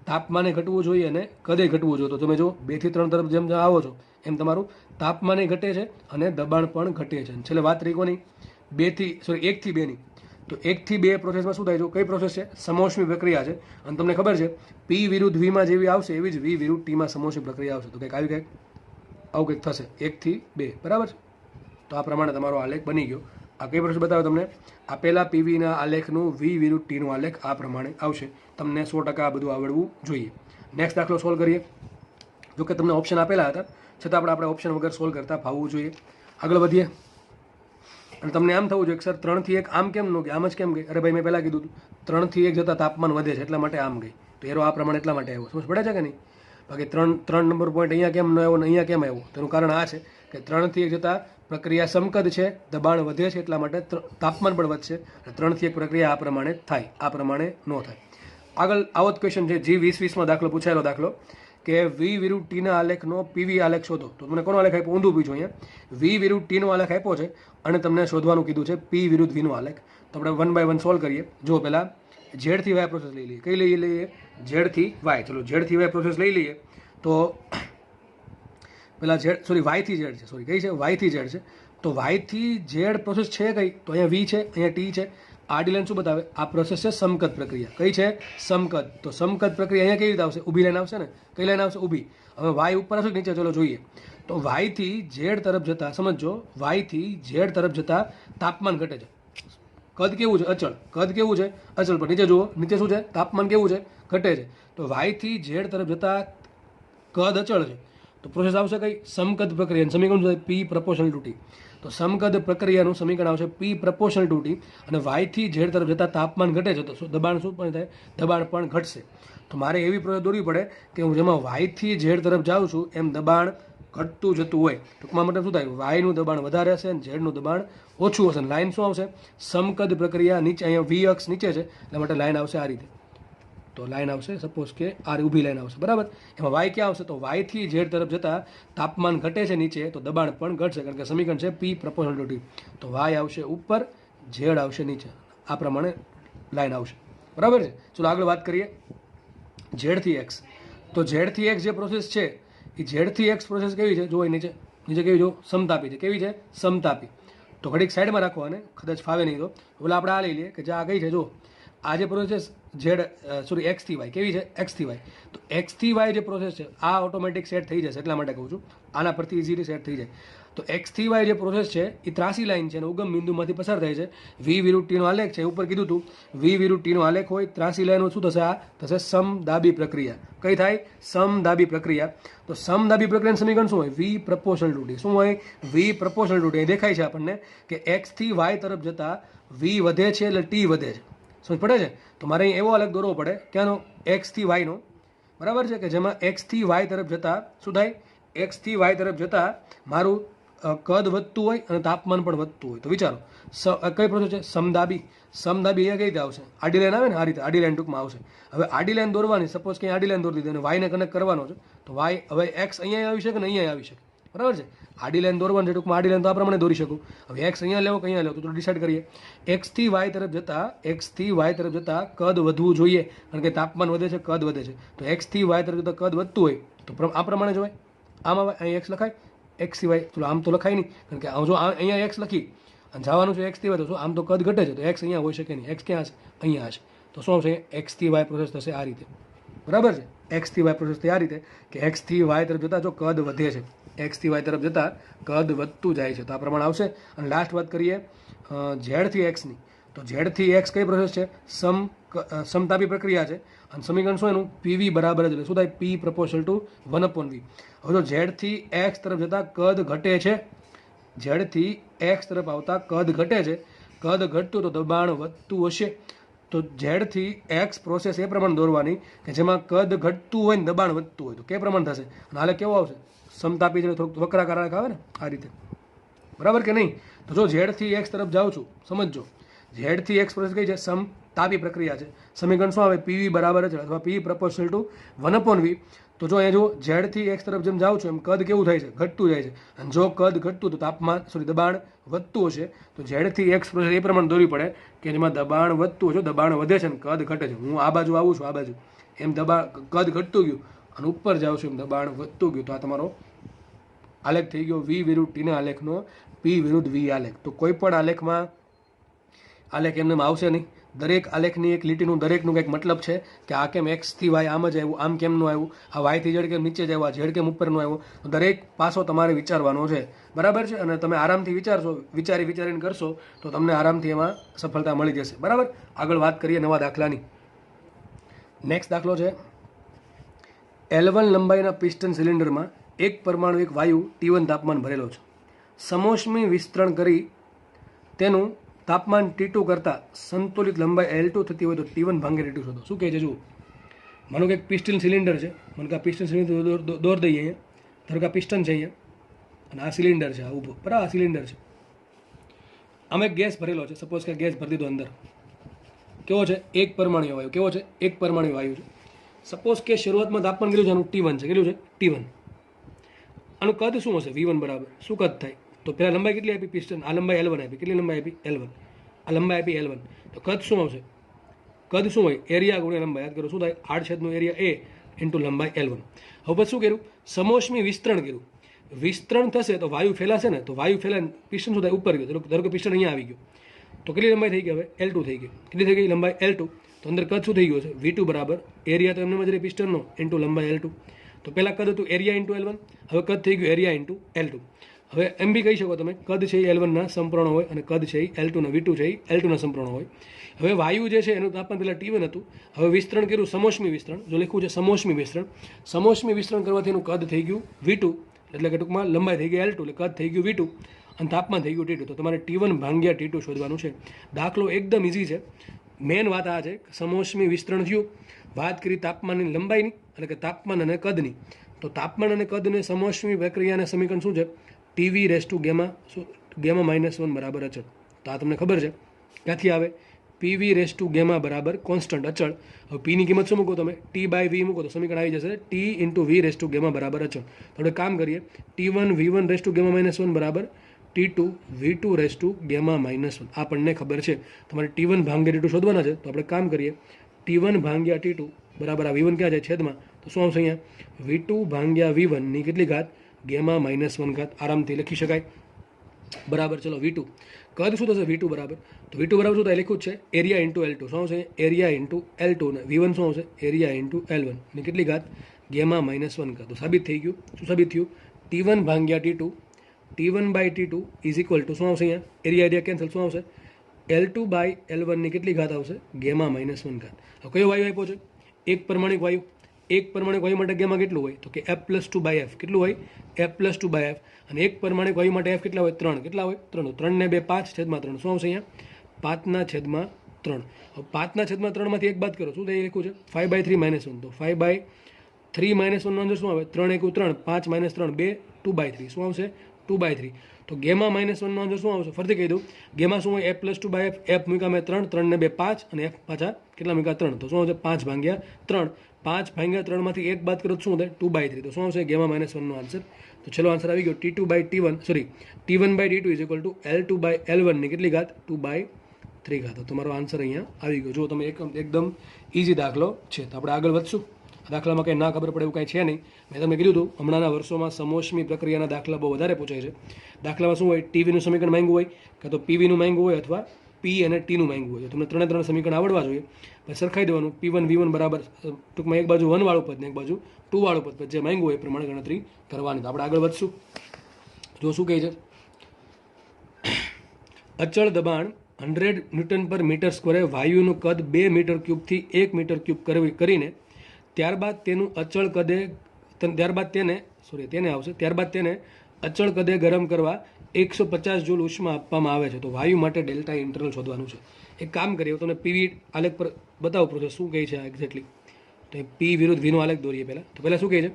તાપમાને ઘટવું જોઈએ અને કદે ઘટવું જોઈએ. તો તમે જો 2 થી 3 તરફ જેમ આવો છો એમ તમારું તાપમાને ઘટે છે અને દબાણ પણ ઘટે છે. છેલ્લે વાત રહી કોની? 1 થી 2ની. તો 1 થી 2 પ્રોસેસમાં શું થાય? જો કઈ પ્રોસેસ છે? સમોષ્મી પ્રક્રિયા છે. અને તમને ખબર છે P વિરુદ્ધ V માં જેવી આવશે એવી જ V વિરુદ્ધ T માં સમોષ્મી પ્રક્રિયા આવશે. તો કંઈક આવું કંઈક થશે 1 થી 2, બરાબર છે. તો આ પ્રમાણે તમારો આલેખ બની ગયો. આ કઈ પ્રોસેસ બતાવે તમને? આપેલા PVના આલેખનું V વિરુદ્ધ Tનું આલેખ આ પ્રમાણે આવશે. તમને 100% આ બધું આવડવું જોઈએ. નેક્સ્ટ દાખલો સોલ્વ કરીએ. જો કે તમને ઓપ્શન આપેલા હતા છતાં આપણે ઓપ્શન વગર સોલ્વ કરતા ફાવવું જોઈએ. આગળ વધીએ. અને તમને આમ થવું જોઈએ કે સર 3 થી 1 આમ કેમ ન ગઈ, આમ જ કેમ ગઈ? અરે ભાઈ મેં પહેલાં કીધું હતું 3 થી 1 જતાં તાપમાન વધે છે એટલા માટે આમ ગઈ, તો એરો આ પ્રમાણે એટલા માટે આવ્યો. સમજ પડે છે કે નહીં? બાકી 3 નંબર પોઈન્ટ અહીંયા કેમ ન આવ્યો ને અહીંયા કેમ આવ્યો? તેનું કારણ આ છે કે 3 થી 1 જતાં પ્રક્રિયા સમકદ છે, દબાણ વધે છે એટલા માટે તાપમાન પણ વધશે. 3 થી 1 પ્રક્રિયા આ પ્રમાણે થાય, આ પ્રમાણે ન થાય. આગળ આવો જ ક્વેશ્ચન છે G2020માં દાખલો પૂછાયેલો દાખલો કે V વિરુદ્ધ ટીના આલેખનો PV આલેખ શોધો. તો તમને કોનો આલેખ આપ્યો? ઊંધું પૂછ્યું અહીંયા. V વિરુદ્ધ ટીનો આલેખ આપ્યો છે અને તમને શોધવાનું કીધું છે P વિરુદ્ધ Vનો આલેખ. તો આપણે 1 બાય 1 સોલ્વ કરીએ. જો પહેલાં Z થી Y પ્રોસેસ લઈ લઈએ. કઈ લઈ લઈએ? Z થી Y. ચલો Z થી Y પ્રોસેસ લઈ લઈએ. તો પહેલાં Y થી Z છે, સોરી કઈ છે? Y થી Z છે. તો Y થી Z પ્રોસેસ છે કઈ? તો અહીંયા V છે, અહીંયા T છે. આડી લાઈન શું બતાવે? આ પ્રોસેસ છે સમકદ પ્રક્રિયા. કઈ છે? સમકદ. તો સમકદ પ્રક્રિયા અહીંયા કેવી રીતે આવશે? ઊભી લાઈન આવશે ને? કઈ લાઈન આવશે? ઊભી. હવે Y ઉપર આવશે નીચે? ચલો જોઈએ. તો Y થી Z તરફ જતા, સમજો, Y થી Z તરફ જતા તાપમાન ઘટે છે. કદ કેવું છે? અચળ. કદ કેવું છે? અચળ. પણ નીચે જુઓ, નીચે શું છે? તાપમાન કેવું છે? ઘટે છે. તો Y થી Z તરફ જતા કદ અચળ છે. તો પ્રોસેસ આવશે કઈ? સમકદ પ્રક્રિયા. સમીકરણ શું થાય? P proportional to T. તો સમકદ પ્રક્રિયાનું સમીકરણ આવશે P પ્રપોર્શનલ ટુ T. અને Y થી Z તરફ જતાં તાપમાન ઘટે છે તો દબાણ શું પણ થાય? દબાણ પણ ઘટશે. તો મારે એવી પ્રોસેસ દોરવી પડે કે હું જેમાં Y થી Z તરફ જાઉં છું એમ દબાણ ઘટતું જતું હોય. ટૂંકમાં મતલબ શું થાય? Y નું દબાણ વધારે હશે અને Z નું દબાણ ઓછું હશે. લાઈન શું આવશે? સમકદ પ્રક્રિયા નીચે, અહીંયા V અક્ષ નીચે છે એટલા માટે લાઈન આવશે આ રીતે. તો લાઈન આવશે સપોઝ કે આ ઊભી લાઈન આવશે, બરાબર. એમાં Y ક્યાં આવશે? તો Y થી Z તરફ જતાં તાપમાન ઘટે છે નીચે તો દબાણ પણ ઘટશે, કારણ કે સમીકરણ છે P પ્રપોર્શનલ ટુ T. તો Y આવશે ઉપર, Z આવશે નીચે. આ પ્રમાણે લાઈન આવશે, બરાબર છે. ચલો આગળ વાત કરીએ Z થી X. તો Z થી X જે પ્રોસેસ છે એ Z થી X પ્રોસેસ કેવી છે? જો નીચે નીચે કેવી? જો સમતાપી છે. કેવી છે? સમતાપી. તો ઘડીક સાઈડમાં રાખો અને કદાચ ફાવે નહીં તો ઓલા આપણે આ લઈ લઈએ કે જે આ કઈ છે. જો આ જે પ્રોસેસ X થી Y કેવી છે? X થી Y. તો X થી Y જે પ્રોસેસ છે આ ઓટોમેટિક સેટ થઈ જશે, એટલા માટે કહું છું. આના પરથી ઇઝીલી સેટ થઈ જાય. તો X થી Y જે પ્રોસેસ છે એ ત્રાસી લાઈન છે અને ઉગમ બિંદુમાંથી પસાર થાય છે. V વિરુદ્ધ T નો આલેખ છે, ઉપર કીધું હતું. V વિરુદ્ધ T નો આલેખ હોય, ત્રાસી લાઈન શું થશે? આ થશે સમદાબી પ્રક્રિયા. કઈ થાય? સમદાબી પ્રક્રિયા. તો સમદાબી પ્રક્રિયાનું સમીકરણ શું હોય? V proportional to T. શું હોય? V proportional to T. દેખાય છે આપણને કે X થી Y તરફ જતા V વધે છે એટલે T વધે છે. સમજ પડે છે? તો મારે અહીં એવો અલગ દોરવો પડે ક્યાંનો? X થી Y નો, બરાબર છે, કે જેમાં X થી Y તરફ જતા શું થાય? X થી Y તરફ જતા મારું કદ વધતું હોય અને તાપમાન પણ વધતું હોય. તો વિચારો કઈ પ્રોસેસ છે? સમદાબી. સમદાબી અહીંયા કઈ રીતે આવશે? આડી લાઈન આવે ને, આ રીતે આડી લાઈન ટૂંકમાં આવશે. હવે આડી લાઈન દોરવાની, સપોઝ કે આડી લાઈન દોરી દીધી અને Y ને કનેક્ટ કરવાનો છે. તો Y હવે X અહીંયા આવી શકે ને અહીંયા આવી શકે, બરાબર છે. આડી લાઈન દોરવાની છે, ટૂંકમાં આડી લાઈન તો આ પ્રમાણે દોરી શકું. હવે X અહીંયા લેવો કે અહીંયા લેવો તો ડિસાઈડ કરીએ. X થી Y તરફ જતા, X થી Y તરફ જતા કદ વધવું જોઈએ, કારણ કે તાપમાન વધે છે, કદ વધે છે. તો X થી Y તરફ જતા કદ વધતું હોય તો આ પ્રમાણે જોવાય. આમાં અહીં X લખાય, X થી Y. ચલો આમ તો લખાય નહીં, કારણ કે જો અહીંયા X લખી અને જવાનું છે X થી Y, તો શું આમ તો કદ ઘટે છે તો X અહીંયા હોઈ શકે નહીં. X ક્યાં હશે? અહીંયા હશે. તો શું આવશે? X થી Y પ્રોસેસ થશે આ રીતે, બરાબર છે. X થી Y પ્રોસેસ થઈ આ રીતે કે X થી Y તરફ જતાં જો કદ વધે છે, X થી Y તરફ જતાં કદ વધતું જાય છે, તો આ પ્રમાણે આવશે. અને લાસ્ટ વાત કરીએ Z થી X ની. તો Z થી X કઈ પ્રોસેસ છે? સમતાપી પ્રક્રિયા છે. અને સમીકરણ શું એનું? PV બરાબર જ, એટલે શું થાય? P proportional to 1/V. હવે જો Z થી X તરફ જતાં કદ ઘટે છે, Z થી X તરફ આવતા કદ ઘટે છે, કદ ઘટતું તો દબાણ વધતું હશે. તો Z થી X પ્રોસેસ એ પ્રમાણે દોરવાની કે જેમાં કદ ઘટતું હોય ને દબાણ વધતું હોય તો કે પ્રમાણે થશે. અને હાલે કેવો આવશે? સમતાપી એટલે થોડુંક વક્રાકાર આવે ને આ રીતે, બરાબર કે નહીં? તો જો Z થી X તરફ જાઉં છું, સમજો Z થી X પ્રોસેસ કઈ છે? સમતાપી પ્રક્રિયા છે. સમીકરણ શું આવે? PV બરાબર જ અથવા P પ્રપોર્શનલ ટુ 1/V. તો જો અહીંયા જો Z થી X તરફ જેમ જાઉં છું એમ કદ કેવું થાય છે? ઘટતું જાય છે. અને જો કદ ઘટતું તો તાપમાન દબાણ વધતું હશે. તો Z થી X પ્રોસેસ એ પ્રમાણે દોરવી પડે કે જેમાં દબાણ વધતું હશે, દબાણ વધે છે અને કદ ઘટે છે. હું આ બાજુ આવું છું, આ બાજુ એમ દબાણ કદ ઘટતું ગયું અને ઉપર જાઉં છું એમ દબાણ વધતું ગયું. તો આ તમારો આલેખ થઈ ગયો V વિરુદ્ધ T ના આલેખનો P વિરુદ્ધ V આલેખ. તો કોઈ પણ આલેખમાં આલેખ એમને આવશે નહીં. દરેક આલેખની એક લીટીનું દરેકનું કંઈક મતલબ છે કે આ કેમ X થી Y આમ જ આવ્યું, આમ કેમ ન આવ્યું, આ Y થી Z કેમ નીચે જ આવ્યું, આ Z કેમ ઉપર ન આવ્યું. દરેક પાસો તમારે વિચારવાનો છે, બરાબર છે. અને તમે આરામથી વિચારશો, વિચારીને કરશો તો તમને આરામથી એમાં સફળતા મળી જશે, બરાબર. આગળ વાત કરીએ નવા દાખલાની. નેક્સ્ટ દાખલો છે L1 લંબાઈના પિસ્ટન સિલિન્ડરમાં એક પરમાણુ એક વાયુ T1 તાપમાન ભરેલો છે. સમોષ્મી વિસ્તરણ કરી તેનું તાપમાન T2 કરતાં સંતુલિત લંબાઈ L2 થતી હોય તો T1 ભાંગ્યા T2 શોધો. શું કહે છે? જુઓ, માનો કે એક પિસ્ટન સિલિન્ડર છે, મને કે આ પિસ્ટન સિલિન્ડર દોર દઈએ અહીંયા, ધારો કે આ પિસ્ટન છે અહીંયા અને આ સિલિન્ડર છે, આ ઊભો બરાબર, આ સિલિન્ડર છે, આમાં એક ગેસ ભરેલો છે, સપોઝ કે ગેસ ભરી દીધો અંદર, કેવો છે? એક પરમાણુ વાયુ. કેવો છે? એક પરમાણુ વાયુ છે. સપોઝ કે શરૂઆતમાં તાપમાન કેટલું છે? આનું T1 છે. કેટલું છે? T1. આનું કદ શું હશે? V1 બરાબર શું કદ થાય? તો પહેલાં લંબાઈ કેટલી આપી? પિસ્ટન આ લંબાઈ L1 આપી. કેટલી લંબાઈ આપી? L1. આ લંબાઈ આપી L1. તો કદ શું આવશે? કદ શું હોય? એરિયા ગુણ્યા લંબાઈ. યાદ કરો શું થાય? આડછેદનું એરિયા A ઇન્ટુ લંબાઈ L1. હવે પછી શું કર્યું? સમોષ્મી વિસ્તરણ કર્યું. વિસ્તરણ થશે તો વાયુ ફેલાશે ને, તો વાયુ ફેલાય પિસ્ટન શું થાય? ઉપર ગયો. ધારો કે પિસ્ટન અહીંયા આવી ગયો, તો કેટલી લંબાઈ થઈ ગઈ? હવે L2 થઈ ગઈ. કેટલી થઈ ગઈ લંબાઈ? L2. તો અંદર કદ શું થઈ ગયું છે? V2 બરાબર એરિયા તો એમને મજરી પિસ્ટનનો ઇન્ટુ લંબાઈ L2. તો પહેલાં કદ હતું એરિયા ઇન્ટુ L1, હવે કદ થઈ ગયું એરિયા ઇન્ટુ L2. હવે એમ બી કહી શકો તમે, કદ છે એ L1 ના સંપૂર્ણ હોય અને કદ છે એ L2 ના, V2 છે એ L2 ના સંપૂર્ણ હોય. હવે વાયુ જે છે એનું તાપમાન પહેલાં T1 હતું, હવે વિસ્તરણ કર્યું સમોષ્મી વિસ્તરણ. જો લખ્યું છે સમોષ્મી વિસ્તરણ, સમોષ્મી વિસ્તરણ કરવાથી એનું કદ થઈ ગયું V2, એટલે કે ટૂંકમાં લંબાઈ થઈ ગઈ L2, એટલે કદ થઈ ગયું V2 અને તાપમાન થઈ ગયું T2. તો તમારે T1 ભાંગ્યા T2 શોધવાનું છે. દાખલો એકદમ ઇઝી છે. મેન વાત આ છે કે સમોષ્મી વિસ્તરણ થયું, વાત કરી તાપમાનની લંબાઈની, એટલે કે તાપમાન અને કદની. તો તાપમાન અને કદને સમોષ્મી પ્રક્રિયાના સમીકરણ શું છે? TV રેસ્ટુ ગેમા -1 બરાબર અચળ. તો આ તમને ખબર છે ક્યાંથી આવે? PV રેસ્ટુ ગેમા બરાબર કોન્સ્ટન્ટ અચળ. હવે પીની કિંમત શું મૂકો તમે? T/V મૂકો તો સમીકરણ આવી જશે T ઇન્ટુ V રેસ્ટુ ગેમા બરાબર અચળ. તો કામ કરીએ, T1 V1 રેસ્ટુ ગેમા -1 બરાબર T2 V2 રેસ્ટુ ગેમા -1. આપણને ખબર છે. તમારે T1 ભાંગ્યા T2 શોધવાના છે. તો આપણે કામ કરીએ, T1 ભાંગ્યા T2 બરાબર આ V1 ક્યાં છે? છેદમાં. તો શું આવશે અહીંયા? V2 ભાંગ્યા V1 ની કેટલી ઘાત? ગેમા -1 ઘાત. આરામથી લખી શકાય બરાબર. ચલો V2 કદ શું થશે? V2 બરાબર, તો V2 બરાબર શું થાય? લખ્યું છે એરિયા ઇન્ટુ L2. શું આવશે? એરિયા ઇન્ટુ L2 ને V1 શું આવશે? એરિયા ઇન્ટુ L1 ની કેટલી ઘાત? ગેમા -1 ઘાત. તો સાબિત થઈ ગયું. શું સાબિત થયું? T1 ભાંગ્યા T2, T1 by T2 is equal two શું આવશે? અહીંયા એરિયા કેન્સલ. શું આવશે? L2 બાય L1 ની કેટલી ઘાત આવશે? ગેમા -1 ઘાત. હવે કયો વાયુ આપ્યો છે? એક પરમાણિક વાયુ. એક પરમાણિક વાયુ માટે ગેમા કેટલું હોય? તો કે F+2/F. કેટલું હોય? F+2/F. અને એક પરમાણિક વાયુ માટે F કેટલા હોય? 3. કેટલા હોય? 3. 3 ને 2 5/3. શું આવશે અહીંયા? 5/3. હવે 5/3 માંથી એક બાદ કરો. શું થઈ લખ્યું છે? 5/3 -1. તો 5/3 -1 નો આન્સર શું આવે? 3 × 3 5 - 3 2 2/3. શું આવશે? 2/3. તો ગેમા -1 નો આન્સર શું આવશે? ફરીથી કહી દઉં, ગેમા શું હોય? F+2/F. F મૂક્યા મેં 3, 3 ને 2 5 અને F પાછા કેટલા મૂક્યા? 3. તો શું આવશે? 5/3. 5/3 માંથી એક બાદ કરો તો શું થાય? 2/3. તો શું આવશે? ગેમા -1 નો આન્સર. તો ચલો આન્સર આવી ગયો T1/T1 is equal two L2/L1 ની કેટલી ઘાત? 2/3 ઘાત. તો તમારો આન્સર અહીંયા આવી ગયો. જો તમે એકદમ ઇઝી દાખલો છે. તો આપણે આગળ વધશું. દાખલામાં કંઈ ના ખબર પડે એવું કાંઈ છે નહીં. મેં તમને કીધું હતું હમણાંના વર્ષોમાં સમોષ્મી પ્રક્રિયાના દાખલા બહુ વધારે પૂછાય છે. દાખલામાં શું હોય? ટીવીનું સમીકરણ માંગ્યું હોય, કાં તો પીવીનું માંગ્યું હોય, અથવા પી અને ટીનું માંગ્યું હોય. તમને ત્રણે સમીકરણ આવડવા જોઈએ. પછી સરખાઈ દેવાનું. P1 V1 બરાબર ટૂંકમાં એક બાજુ 1 વાળું પદ ને એક બાજુ 2 વાળું પદ, જે માંગ્યું હોય એ પ્રમાણે ગણતરી કરવાની. તો આપણે આગળ વધશું. જો શું કહે છે? અચળ દબાણ 100 N/m² વાયુનું કદ 2 m³ થી 1 m³ કરીને ત્યારબાદ તેને અચળ કદે ગરમ કરવા 150 જૂલ ઉષ્મા આપવામાં આવે છે. તો વાયુ માટે ડેલ્ટા ઇન્ટરનલ શોધવાનું છે. એક કામ કરીએ, તમને પીવી આલેખ પર બતાવો પ્રોસેસ શું કહે છે એક્ઝેક્ટલી. તો પી વિરુદ્ધ વીનો આલેખ દોરીએ પહેલાં. તો પહેલાં શું કહે છે?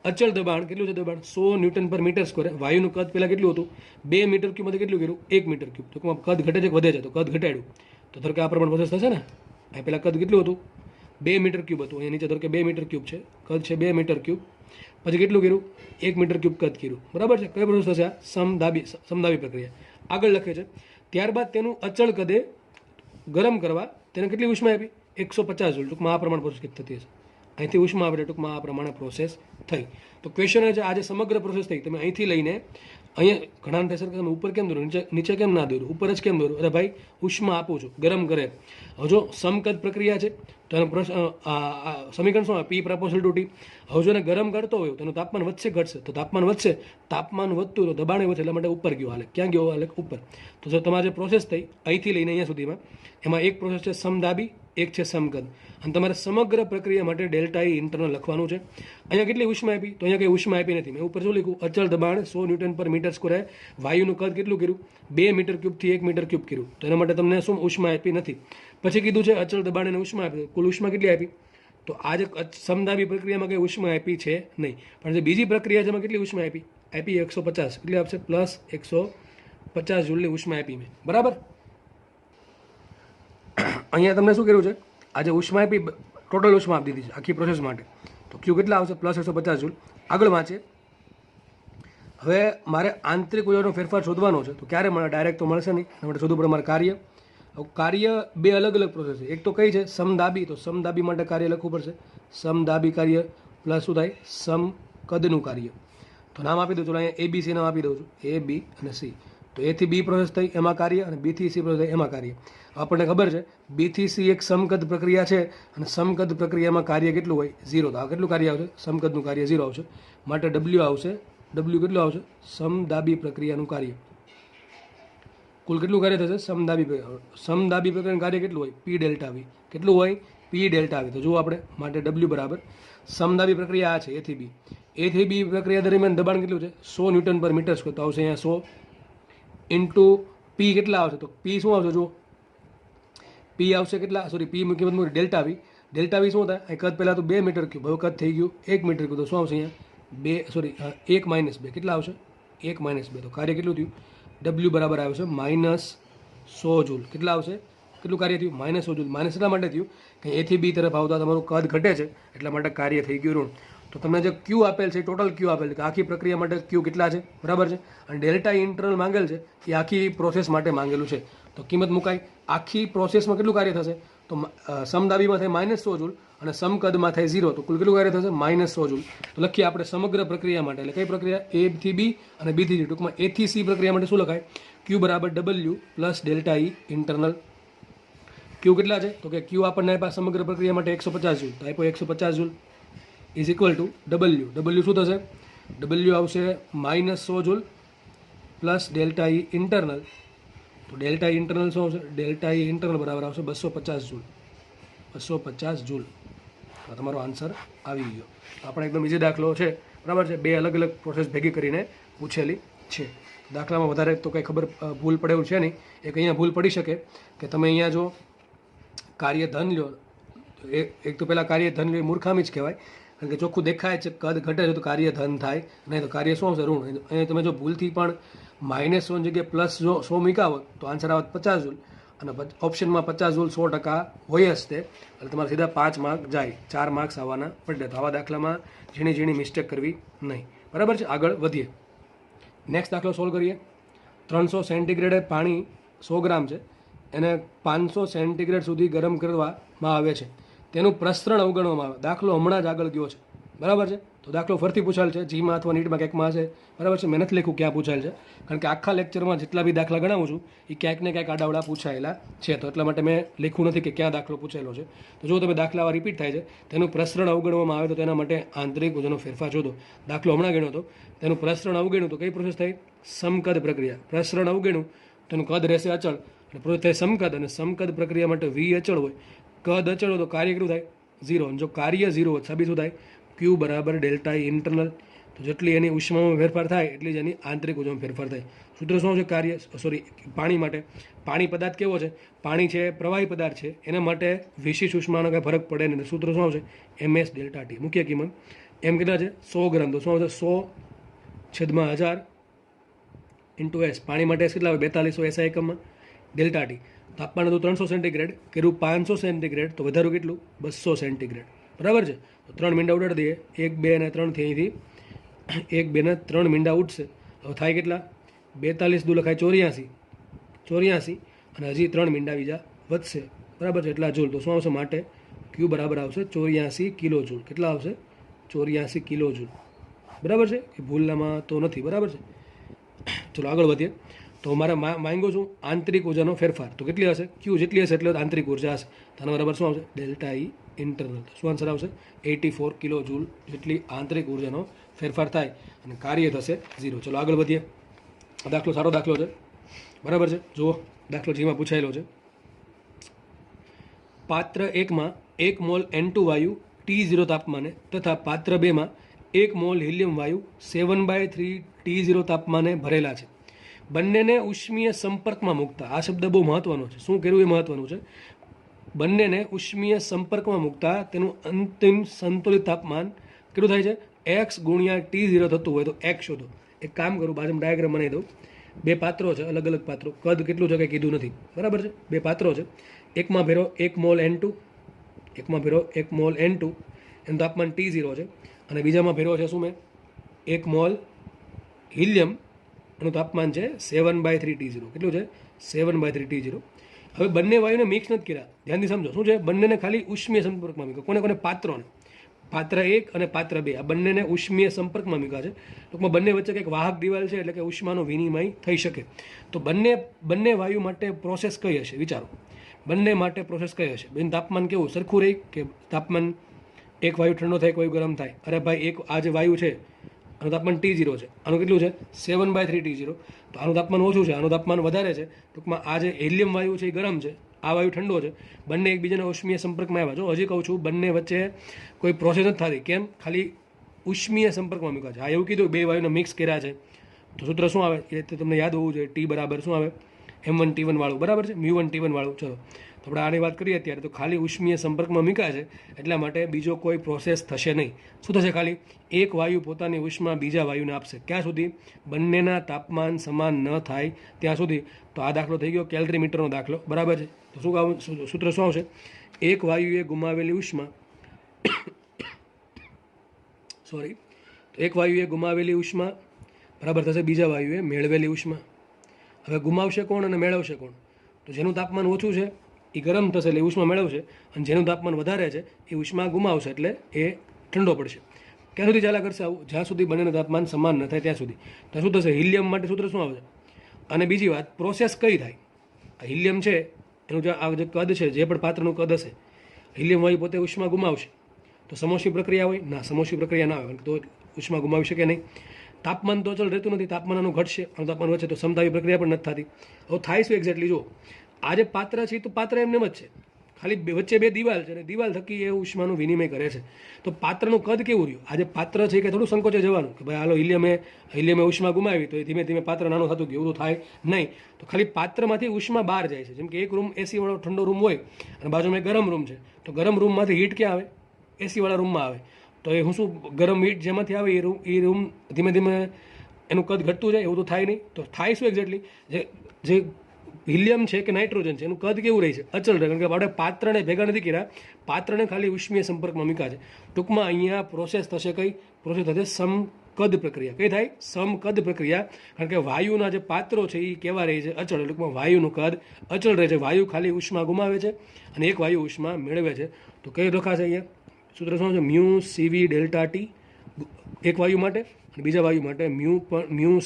અચળ દબાણ કેટલું છે? દબાણ 100 Nm/m². વાયુનું કદ પહેલાં કેટલું હતું? 2 m³ માંથી કેટલું કર્યું? 1 m³. તો કદ ઘટે છે કે વધે છે? તો કદ ઘટાડ્યું. તો ધારો કે આ પ્રમાણે પ્રોસેસ થશે ને. અહીં પહેલાં કદ કેટલું હતું? 2 m³ હતું. અહીંયા નીચે ધારો કે 2 m³ છે, કદ છે 2 m³. પછી કેટલું કર્યું? 1 m³ કદ કર્યું. બરાબર છે? કઈ પ્રોસેસ થશે આ? સમદાબી પ્રક્રિયા. આગળ લખે છે, ત્યારબાદ તેનું અચળ કદે ગરમ કરવા તેને કેટલી ઉષ્મા આપી? 150 જૂલ. ટૂંકમાં આ પ્રમાણે પ્રોસેસ થતી હશે. અહીંથી ઉષ્મા આપણે ટૂંકમાં આ પ્રમાણે પ્રોસેસ થઈ. તો ક્વેશ્ચન છે આજે સમગ્ર પ્રોસેસ થઈ, તમે અહીંથી લઈને અહીંયા ઘણા થશે કે તમે ઉપર કેમ દોરો, નીચે કેમ ના દોરો, ઉપર જ કેમ દોરો? અરે ભાઈ ઉષ્મા આપું છું, ગરમ કરે. હવે જો સમકદ પ્રક્રિયા છે તો એનો સમીકરણ શું આવે? P proportional to T. હવે જો એને ગરમ કરતો હોય તો એનું તાપમાન વધશે ઘટશે? તો તાપમાન વધશે. તાપમાન વધતું તો દબાણ વધશે, એટલા માટે ઉપર ગયો આલેખ. ક્યાં ગયો આલેખ? ઉપર. તો જો તમારે જે પ્રોસેસ થઈ અહીંથી લઈને અહીંયા સુધીમાં, એમાં એક પ્રોસેસ છે સમદાબી એક છે સમકદ. અને તમારે સમગ્ર પ્રક્રિયા માટે ડેલ્ટા ઈ ઇન્ટરનલ લખવાનું છે. અહીંયા કેટલી ઉષ્મા આપી? તો અહીંયા કંઈ ઉષ્મા આપી નથી. મેં ઉપર શું લખ્યું? અચળ દબાણ 100 ન્યૂટન પર મીટર સ્ક્વેર. વાયુનું કદ કેટલું કર્યું? 2 મીટર ક્યુબથી 1 મીટર ક્યુબ કર્યું. તો એના માટે તમને શું ઉષ્મા આપી નથી. પછી કીધું છે અચળ દબાણ અને ઉષ્મા આપી. કુલ ઉષ્મા કેટલી આપી? તો આ જે સમદાબી પ્રક્રિયામાં કંઈ ઉષ્મા આપી છે નહીં. પણ જે બીજી પ્રક્રિયા છે એમાં કેટલી ઉષ્મા આપી? 150. કેટલી આપશે? પ્લસ 150 જૂલની ઉષ્મા આપી મેં. બરાબર. અહીંયા તમને શું કર્યું છે? આજે ઉષ્મા આપી, ટોટલ ઉષ્મા આપી દીધી છે આખી પ્રોસેસ માટે. તો ક્યુ કેટલા આવશે? Plus 150 joule. આગળ વાંચે. હવે મારે આંતરિક ઉર્જાનો ફેરફાર શોધવાનો છે. તો ક્યારે મળે? ડાયરેક્ટ તો મળશે નહીં. એના માટે શોધવું પડે મારે કાર્ય. કાર્ય બે અલગ અલગ પ્રોસેસ છે. એક તો કઈ છે? સમદાબી. તો સમદાબી માટે કાર્ય લખવું પડશે. સમદાબી કાર્ય પ્લસ શું થાય? સમકદનું કાર્ય. તો નામ આપી દઉં છું. અહીંયા એ બી સી નામ આપી દઉં છું. એ બી અને સી. તો એ થી બી પ્રોસેસ થઈ એમાં કાર્ય, અને બી થી સી પ્રોસેસ થઈ એમાં કાર્ય. આપણને ખબર છે બી થી સી એક સમકદ પ્રક્રિયા છે, અને સમકદ પ્રક્રિયામાં કાર્ય કેટલું હોય? 0. તો આ કેટલું કાર્ય આવશે? સમકદનું કાર્ય 0 આવશે. માટે ડબલ્યુ આવશે. ડબલ્યુ કેટલું આવશે? સમદાબી પ્રક્રિયાનું કાર્ય. કુલ કેટલું કાર્ય થશે? સમદાબી પ્રક્રિયાનું કાર્ય કેટલું હોય? P delta V. કેટલું હોય? P delta V. તો જુઓ આપણે માટે ડબલ્યુ બરાબર સમદાબી પ્રક્રિયા આ છે એ થી બી. એ થી બી પ્રક્રિયા દરમિયાન દબાણ કેટલું છે? 100 ન્યૂટન પર મીટર સ્ક્વેર. તો આવશે અહીંયા 100 ઇન્ટુ પી કેટલા આવશે? તો પી શું આવશે? જુઓ પી આવશે કેટલા? સોરી, પી કિંમત મૂકી ડેલ્ટા વી. ડેલ્ટા વી શું થાય? અહીં કદ પહેલાં તો 2 મીટર ક્યુબ, હવે કદ થઈ ગયું 1 મીટર ક્યુબ. તો શું આવશે અહીંયા? 1 - 2 કેટલા આવશે? 1 - 2. તો કાર્ય કેટલું થયું? ડબલ્યુ બરાબર આવશે -100 જૂલ. કેટલા આવશે? કેટલું કાર્ય થયું? -100 જૂલ. માઇનસ એટલા માટે થયું કે એ થી બી તરફ આવતા તમારું કદ ઘટે છે, એટલા માટે કાર્ય થઈ ગયું ઋણ. તો તમને જે ક્યુ આપેલ છે, ટોટલ ક્યુ આપેલ છે, આખી પ્રક્રિયા માટે ક્યુ કેટલા છે? બરાબર છે. અને ડેલ્ટા ઇન્ટરનલ માંગેલ છે એ આખી પ્રોસેસ માટે માંગેલું છે. તો કિંમત મુકાય. આખી પ્રોસેસમાં કેટલું કાર્ય થશે? તો સમદાબીમાં થાય -100 જૂલ અને સમકદમાં થાય 0. તો કુલ કેટલું કાર્ય થશે? -100 જૂલ. તો લખીએ આપણે સમગ્ર પ્રક્રિયા માટે. એટલે કઈ પ્રક્રિયા? એ થી બી અને બી થી સી. ટૂંકમાં એ થી સી પ્રક્રિયા માટે શું લખાય? ક્યુ બરાબર W plus delta E internal. Q કેટલા છે? તો કે ક્યુ આપણને આપ્યા સમગ્ર પ્રક્રિયા માટે 150 જૂલ. તો આપ્યો 150 joule is equal two W. W શું થશે? ડબલ્યુ આવશે -100 joule plus delta E internal. તો ડેલ્ટા ઈ ઇન્ટરનલ શું આવશે? ડેલ્ટા ઈ ઇન્ટરનલ બરાબર આવશે 250 જૂલ. 250 જૂલ. તો તમારો આન્સર આવી ગયો. આપણે એકદમ ઇઝી દાખલો છે. બરાબર છે. બે અલગ અલગ પ્રોસેસ ભેગી કરીને પૂછેલી છે. દાખલામાં વધારે તો કંઈ ખબર ભૂલ પડે એવું છે નહીં. એક અહીંયા ભૂલ પડી શકે કે તમે અહીંયા જો કાર્ય ધન લો, એક તો પહેલાં કાર્ય ધન લો એ મૂર્ખામી જ કહેવાય. કારણ કે ચોખ્ખું દેખાય છે કદ ઘટે છે તો કાર્ય ધન થાય, નહીં તો કાર્ય શું આવશે? ઋણ. અહીંયા તમે જો ભૂલથી પણ -100 ની જગ્યાએ પ્લસ જો 100 મૂક્યા હોત તો આન્સર આવત 50 જૂલ. અને ઓપ્શનમાં 50 જૂલ 100% હોય જ તે. એટલે તમારે સીધા 5 માર્ક જાય, 4 માર્ક્સ આવવાના પડે. તો આવા દાખલામાં ઝીણી ઝીણી મિસ્ટેક કરવી નહીં. બરાબર છે. આગળ વધીએ. નેક્સ્ટ દાખલો સોલ્વ કરીએ. 300 સેન્ટીગ્રેડે પાણી 100 ગ્રામ છે, એને 500 સેન્ટીગ્રેડ સુધી ગરમ કરવામાં આવે છે. તેનું પ્રસરણ અવગણવામાં આવે. દાખલો હમણાં જ આગળ ગયો છે. બરાબર છે. તો દાખલો ફરીથી પૂછાયેલ છે. જીમાં અથવા નીટમાં ક્યાંકમાં હશે. બરાબર છે. મેં નથી લખ્યું ક્યાં પૂછાયેલ છે, કારણ કે આખા લેક્ચરમાં જેટલા બી દાખલા ગણાવું છું એ ક્યાંક ને ક્યાંક આડાવડા પૂછાયેલા છે. તો એટલા માટે મેં લખ્યું નથી કે ક્યાં દાખલો પૂછાયેલો છે. તો જો તમે દાખલામાં રિપીટ થાય છે, તેનું પ્રસરણ અવગણવામાં આવે તો તેના માટે આંતરિક ઉર્જાનો ફેરફાર શોધો. દાખલો હમણાં ગણ્યો હતો. તેનું પ્રસરણ અવગણ્યું તો કઈ પ્રોસેસ થઈ? સમકદ પ્રક્રિયા. પ્રસરણ અવગણ્યું તેનું કદ રહેશે અચળ અને પ્રોસેસ થાય સમકદ. અને સમકદ પ્રક્રિયા માટે વી અચળ હોય, કદ અચળ હોય તો કાર્ય કેટલું થાય? 0. અને જો કાર્ય 0 હોય સાબિત શું થાય? ક્યુ બરાબર ડેલ્ટા ઈ ઇન્ટરનલ. તો જેટલી એની ઉષ્મામાં ફેરફાર થાય એટલી જ એની આંતરિક ઉર્જામાં ફેરફાર થાય. સૂત્ર શું છે? કાર્ય પાણી માટે. પાણી પદાર્થ કેવો છે? પાણી છે પ્રવાહી પદાર્થ છે, એના માટે વિશિષ્ટ ઉષ્માનો કંઈ ફરક પડે નહીં. સૂત્ર શું આવશે? MS delta T. મુખ્ય કિંમત એમ કેટલા છે? 100 ગ્રામ. તો શું આવશે? 100/1000 ઇન્ટુ એસ. પાણી માટે કેટલા આવે? 4200 SI એકમમાં. ડેલ્ટા ટી તાપમાન હતું 300 સેન્ટીગ્રેડ, કર્યું 500 સેન્ટીગ્રેડ, તો વધારું કેટલું? 200 સેન્ટીગ્રેડ. બરાબર છે. તો 3 મીંડા ઉડાડી દઈએ. 1, 2 અને 3 થી અહીંથી 1, 2 ને 3 મીંડા ઉઠશે. હવે થાય કેટલા? 42 દુ લખાય 84 અને હજી 3 મીંડા બીજા વધશે. બરાબર છે. એટલા જૂલ. તો શું આવશે? માટે ક્યુ બરાબર આવશે 84 કિલો જૂલ. કેટલા આવશે? 84 કિલો જૂલ. બરાબર છે. એ ભૂલનામાં તો નથી. બરાબર છે. ચલો આગળ વધીએ. તો મારે માંગ્યો છું આંતરિક ઉર્જાનો ફેરફાર. તો કેટલી હશે? ક્યુ જેટલી હશે એટલે આંતરિક ઉર્જા હશે. તો બરાબર શું આવશે? Delta E internal. શું આન્સર આવશે? 84 કિલો જૂલ જેટલી આંતરિક ઉર્જાનો ફેરફાર થાય અને કાર્ય થશે 0. ચલો આગળ વધીએ. આ દાખલો સારો દાખલો છે. બરાબર છે. જુઓ દાખલો જેમાં પૂછાયેલો છે. પાત્ર 1માં 1 મોલ N2 વાયુ T0 તાપમાને તથા પાત્ર 2માં 1 મોલ હિલિયમ વાયુ 7/3 T0 તાપમાને ભરેલા છે. બંનેને ઉષ્મીય સંપર્કમાં મૂકતા, આ શબ્દ બહુ મહત્વનો છે. શું કર્યું એ મહત્વનું છે. બંનેને ઉષ્મીય સંપર્કમાં મૂકતા તેનું અંતિમ સંતુલિત તાપમાન કેટલું થાય છે? x ગુણ્યા T0 થતું હોય તો x શોધો. એક કામ કરું, બાજુમાં ડાયાગ્રામ બનાવી દઉં. બે પાત્રો છે, અલગ અલગ પાત્રો, કદ કેટલું છે કંઈ કીધું નથી, બરાબર છે. બે પાત્રો છે, એકમાં ભેરો 1 મોલ N2, એકમાં ભેરો 1 મોલ N2, એનું તાપમાન T0 છે, અને બીજામાં ભેરો છે શું મેં 1 મોલ હિલિયમ, એનું તાપમાન છે 7/3 T0. કેટલું છે? 7/3 T0. હવે બંને વાયુને મિક્સ નથી કર્યા, ધ્યાનથી સમજો. શું છે? બંનેને ખાલી ઉષ્મીય સંપર્કમાં મૂક્યો. કોને કોને? પાત્રોને. પાત્ર 1 અને પાત્ર 2 આ બંનેને ઉષ્મીય સંપર્કમાં મૂક્યા છે. ટૂંકમાં બંને વચ્ચે કંઈક વાહક દિવાલ છે, એટલે કે ઉષ્માનો વિનિમય થઈ શકે. તો બંને વાયુ માટે પ્રોસેસ કઈ હશે? વિચારો. બંને માટે પ્રોસેસ કઈ હશે? બેન તાપમાન કેવું સરખું રહે કે તાપમાન એક વાયુ ઠંડો થાય, એક વાયુ ગરમ થાય? અરે ભાઈ, એક આ જે વાયુ છે આનું તાપમાન T0 છે, આનું કેટલું છે? 7/3 T0. તો આનું તાપમાન ઓછું છે, આનું તાપમાન વધારે છે. ટૂંકમાં આ જે હિલિયમ વાયુ છે એ ગરમ છે, આ વાયુ ઠંડો છે. બંને એકબીજાના ઉષ્મીય સંપર્કમાં આવ્યા. જો હજી કહું છું, બંને વચ્ચે કોઈ પ્રોસેસ નથી થતી. કેમ? ખાલી ઉષ્મીય સંપર્કમાં મૂક્યા છે. આ એવું કીધું બે વાયુને મિક્સ કર્યા છે, તો સૂત્ર શું આવે એ તો તમને યાદ હોવું જોઈએ. T બરાબર શું આવે? M1T1 વાળું, બરાબર છે, μ1T1 વાળું. ચલો, તો આપણે આની વાત કરીએ અત્યારે. તો ખાલી ઉષ્મીય સંપર્કમાં મૂક્યા છે, એટલા માટે બીજો કોઈ પ્રોસેસ થશે નહીં. શું થશે? ખાલી એક વાયુ પોતાની ઉષ્મા બીજા વાયુને આપશે. ક્યાં સુધી? બંનેના તાપમાન સમાન ન થાય ત્યાં સુધી. તો આ દાખલો થઈ ગયો કેલરીમીટરનો દાખલો, બરાબર છે. તો શું સૂત્ર શું આવશે? એક વાયુએ ગુમાવેલી ઉષ્મા સોરી તો એક વાયુએ ગુમાવેલી ઉષ્મા બરાબર થશે બીજા વાયુએ મેળવેલી ઉષ્મા. હવે ગુમાવશે કોણ અને મેળવશે કોણ? તો જેનું તાપમાન ઓછું છે એ ગરમ થશે એટલે ઉષ્મા મેળવશે, અને જેનું તાપમાન વધારે છે એ ઉષ્મા ગુમાવશે એટલે એ ઠંડો પડશે. ક્યાં સુધી ચાલ્યા કરશે આવું? જ્યાં સુધી બંનેનું તાપમાન સમાન ન થાય ત્યાં સુધી. તો શું થશે? હિલિયમ માટે સૂત્ર શું આવશે? અને બીજી વાત, પ્રોસેસ કઈ થાય? આ હિલિયમ છે એનું જે કદ છે, જે પણ પાત્રનું કદ હશે, હિલિયમ વાયુ પોતે ઉષ્મા ગુમાવશે. તો સમોષ્મી પ્રક્રિયા હોય? ના, સમોષ્મી પ્રક્રિયા ના હોય, તો ઉષ્મા ગુમાવી શકે નહીં. તાપમાન તો અચળ રહેતું નથી, તાપમાન આનું ઘટશે, આનું તાપમાન વધશે, તો સમતાવી પ્રક્રિયા પણ નથી થતી. હવે થાય શું એક્ઝેક્ટલી? જો આ જે પાત્ર છે તો પાત્ર એમને જ છે, ખાલી વચ્ચે બે દિવાલ છે, અને દિવાલ થકી એ ઉષ્માનું વિનિમય કરે છે. તો પાત્રનું કદ કેવું રહ્યું? આ જે પાત્ર છે કે થોડું સંકોચે જવાનું કે ભાઈ હાલો હિલિયમે ઉષ્મા ગુમાવી, તો એ ધીમે ધીમે પાત્ર નાનું થતું ગયું, એવું તો થાય નહીં. તો ખાલી પાત્રમાંથી ઉષ્મા બહાર જાય છે. જેમ કે એક રૂમ એસી વાળો ઠંડો રૂમ હોય અને બાજુમાં ગરમ રૂમ છે, તો ગરમ રૂમમાંથી હીટ ક્યાં આવે? એસી વાળા રૂમમાં આવે. તો એ હું શું, ગરમ હીટ જેમાંથી આવે એ રૂમ ધીમે ધીમે એનું કદ ઘટતું જાય, એવું તો થાય નહીં. તો થાય શું એક્ઝેક્ટલી? જે હિલિયમ છે કે નાઇટ્રોજન છે એનું કદ કેવું રહે છે? અચળ રહે. કારણ કે આપણે પાત્રને ભેગા નથી કર્યા, પાત્રને ખાલી ઉષ્મીય સંપર્કમાં મૂક્યા છે. ટૂંકમાં અહીંયા પ્રોસેસ થશે કઈ? પ્રોસેસ થશે સમકદ પ્રક્રિયા. કઈ થાય? સમકદ પ્રક્રિયા. કારણ કે વાયુના જે પાત્રો છે એ કેવા રહે છે? અચળ. ટૂંકમાં વાયુનું કદ અચળ રહે છે. વાયુ ખાલી ઉષ્મા ગુમાવે છે અને એક વાયુ ઉષ્મા મેળવે છે. તો કઈ લખાશે અહીંયા? સૂત્ર શું છે? μ CV ડેલ્ટા T એક વાયુ માટે, અને બીજા વાયુ માટે μ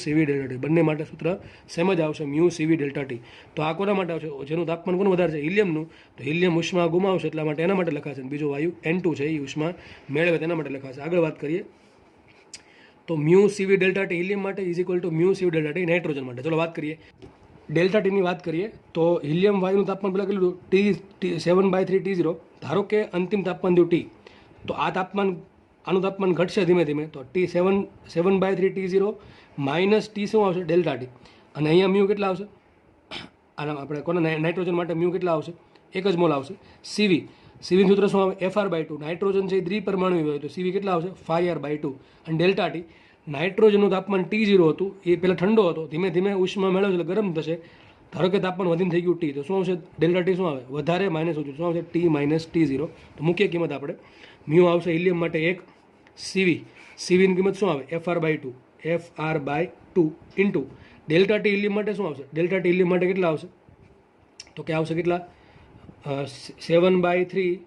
CV ડેલ્ટા T. બંને માટે સૂત્ર સેમ જ આવશે, μ CV ડેલ્ટા T. તો આ કોના માટે આવશે? જેનું તાપમાન કોનું વધારે છે? હિલિયમનું. તો હિલિયમ ઉષ્મા ગુમાવશે એટલા માટે એના માટે લખાશે. બીજો વાયુ N2 છે એ ઉષ્મા મેળવે તેના માટે લખાશે. આગળ વાત કરીએ તો μ CV ડેલ્ટા T હિલિયમ માટે is equal to μ CV delta T nitrogen માટે. ચલો વાત કરીએ ડેલ્ટા ટીની વાત કરીએ તો હિલિયમ વાયુનું તાપમાન પેલા કેટલું? T7/3 T0. ધારો કે અંતિમ તાપમાન થયું T, તો આ તાપમાન આનું તાપમાન ઘટશે ધીમે ધીમે. તો T7/3 T0 માઇનસ T શું આવશે? Delta T. અને અહીંયા મ્યુ કેટલા આવશે? આના આપણે કોને નાઇટ્રોજન માટે મ્યુ કેટલા આવશે? 1 જ મોલ આવશે. સીવીનું સૂત્ર શું આવે? FR/2. નાઇટ્રોજન છે એ દ્વિપરમાણુ હોય તો સીવી કેટલા આવશે? 5R/2. અને ડેલ્ટા T, નાઇટ્રોજનનું તાપમાન T0 હતું એ પહેલાં ઠંડો હતો, ધીમે ધીમે ઉષ્મા મેળવશે એટલે ગરમ થશે. ધારો કે તાપમાન વધીને થઈ ગયું T, તો શું આવશે? ડેલ્ટા T શું આવે? વધારે માઇનસ ઓછું શું આવશે? T - T0. તો મુખ્ય કિંમત આપણે મ્યુ આવશે હિલિયમ માટે 1, સીવીની કિંમત શું આવે? FR/2 into delta T helium માટે શું આવશે? ડેલ્ટા T હિલિયમ માટે કેટલા આવશે? તો કે આવશે કેટલા? 7/3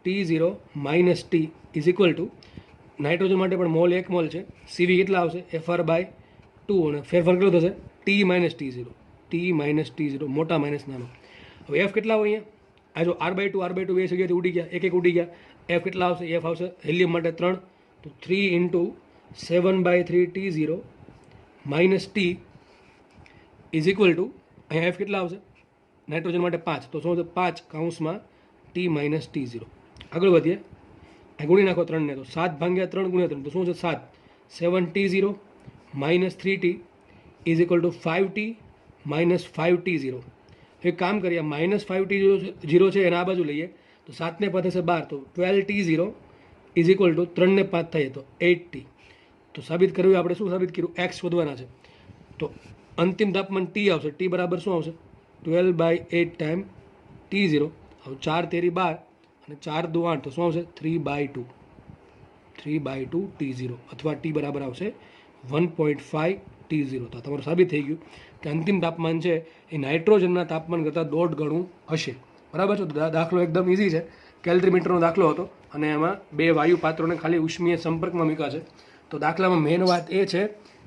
T0 minus T is equal two nitrogen માટે પણ મોલ 1 મોલ છે, સીવી કેટલા આવશે? FR/2 અને ફેરફાર કેટલો થશે? T - T0 મોટા માઇનસ નાનો. હવે F કેટલા હોય અહીંયા? આ જો R/2 બે જગ્યાએથી ઉડી ગયા, એક ઉડી ગયા. F કેટલા આવશે? F આવશે હિલિયમ માટે 3, તો 3 into 7/3 T0 minus T is equal two અહીંયા F કેટલા આવશે? નાઇટ્રોજન માટે 5, તો શું આવશે? 5 કૌંસમાં ટી માઇનસ T0. આગળ વધીએ, આ ગુણી નાખો 3ને, તો 7 ભાગ્યા 3 ગુણ્યા 3 તો શું છે 7. 7T0 minus 3T is equal two 5T minus 5T0. એક કામ કરીએ, માઇનસ 5T0 છે એના આ બાજુ લઈએ તો 7 ને 5 થશે 12, તો 12T0 ઇઝ ઇક્વલ ટુ 3 ને 5 થઈએ તો 8T. તો સાબિત કર્યું આપણે શું સાબિત કર્યું? એક્સ શોધવાના છે. તો અંતિમ તાપમાન T આવશે. T બરાબર શું આવશે? 12/8 ટાઈમ T0. હવે 4 તેરી 12 અને 4 દુ 8 તો શું આવશે? 3/2. 3/2 T0 અથવા T બરાબર આવશે 1.5 T0. તો તમારું સાબિત થઈ ગયું કે અંતિમ તાપમાન છે એ નાઇટ્રોજનના તાપમાન કરતાં 1.5 ગણું હશે. બરાબર છે. તો દાખલો એકદમ ઇઝી છે. કેલરીમીટરનો દાખલો હતો અને એમાં 2 વાયુ પાત્રોને ખાલી ઉષ્મીય સંપર્કમાં મૂક્યા છે. તો દાખલામાં મેઇન વાત એ છે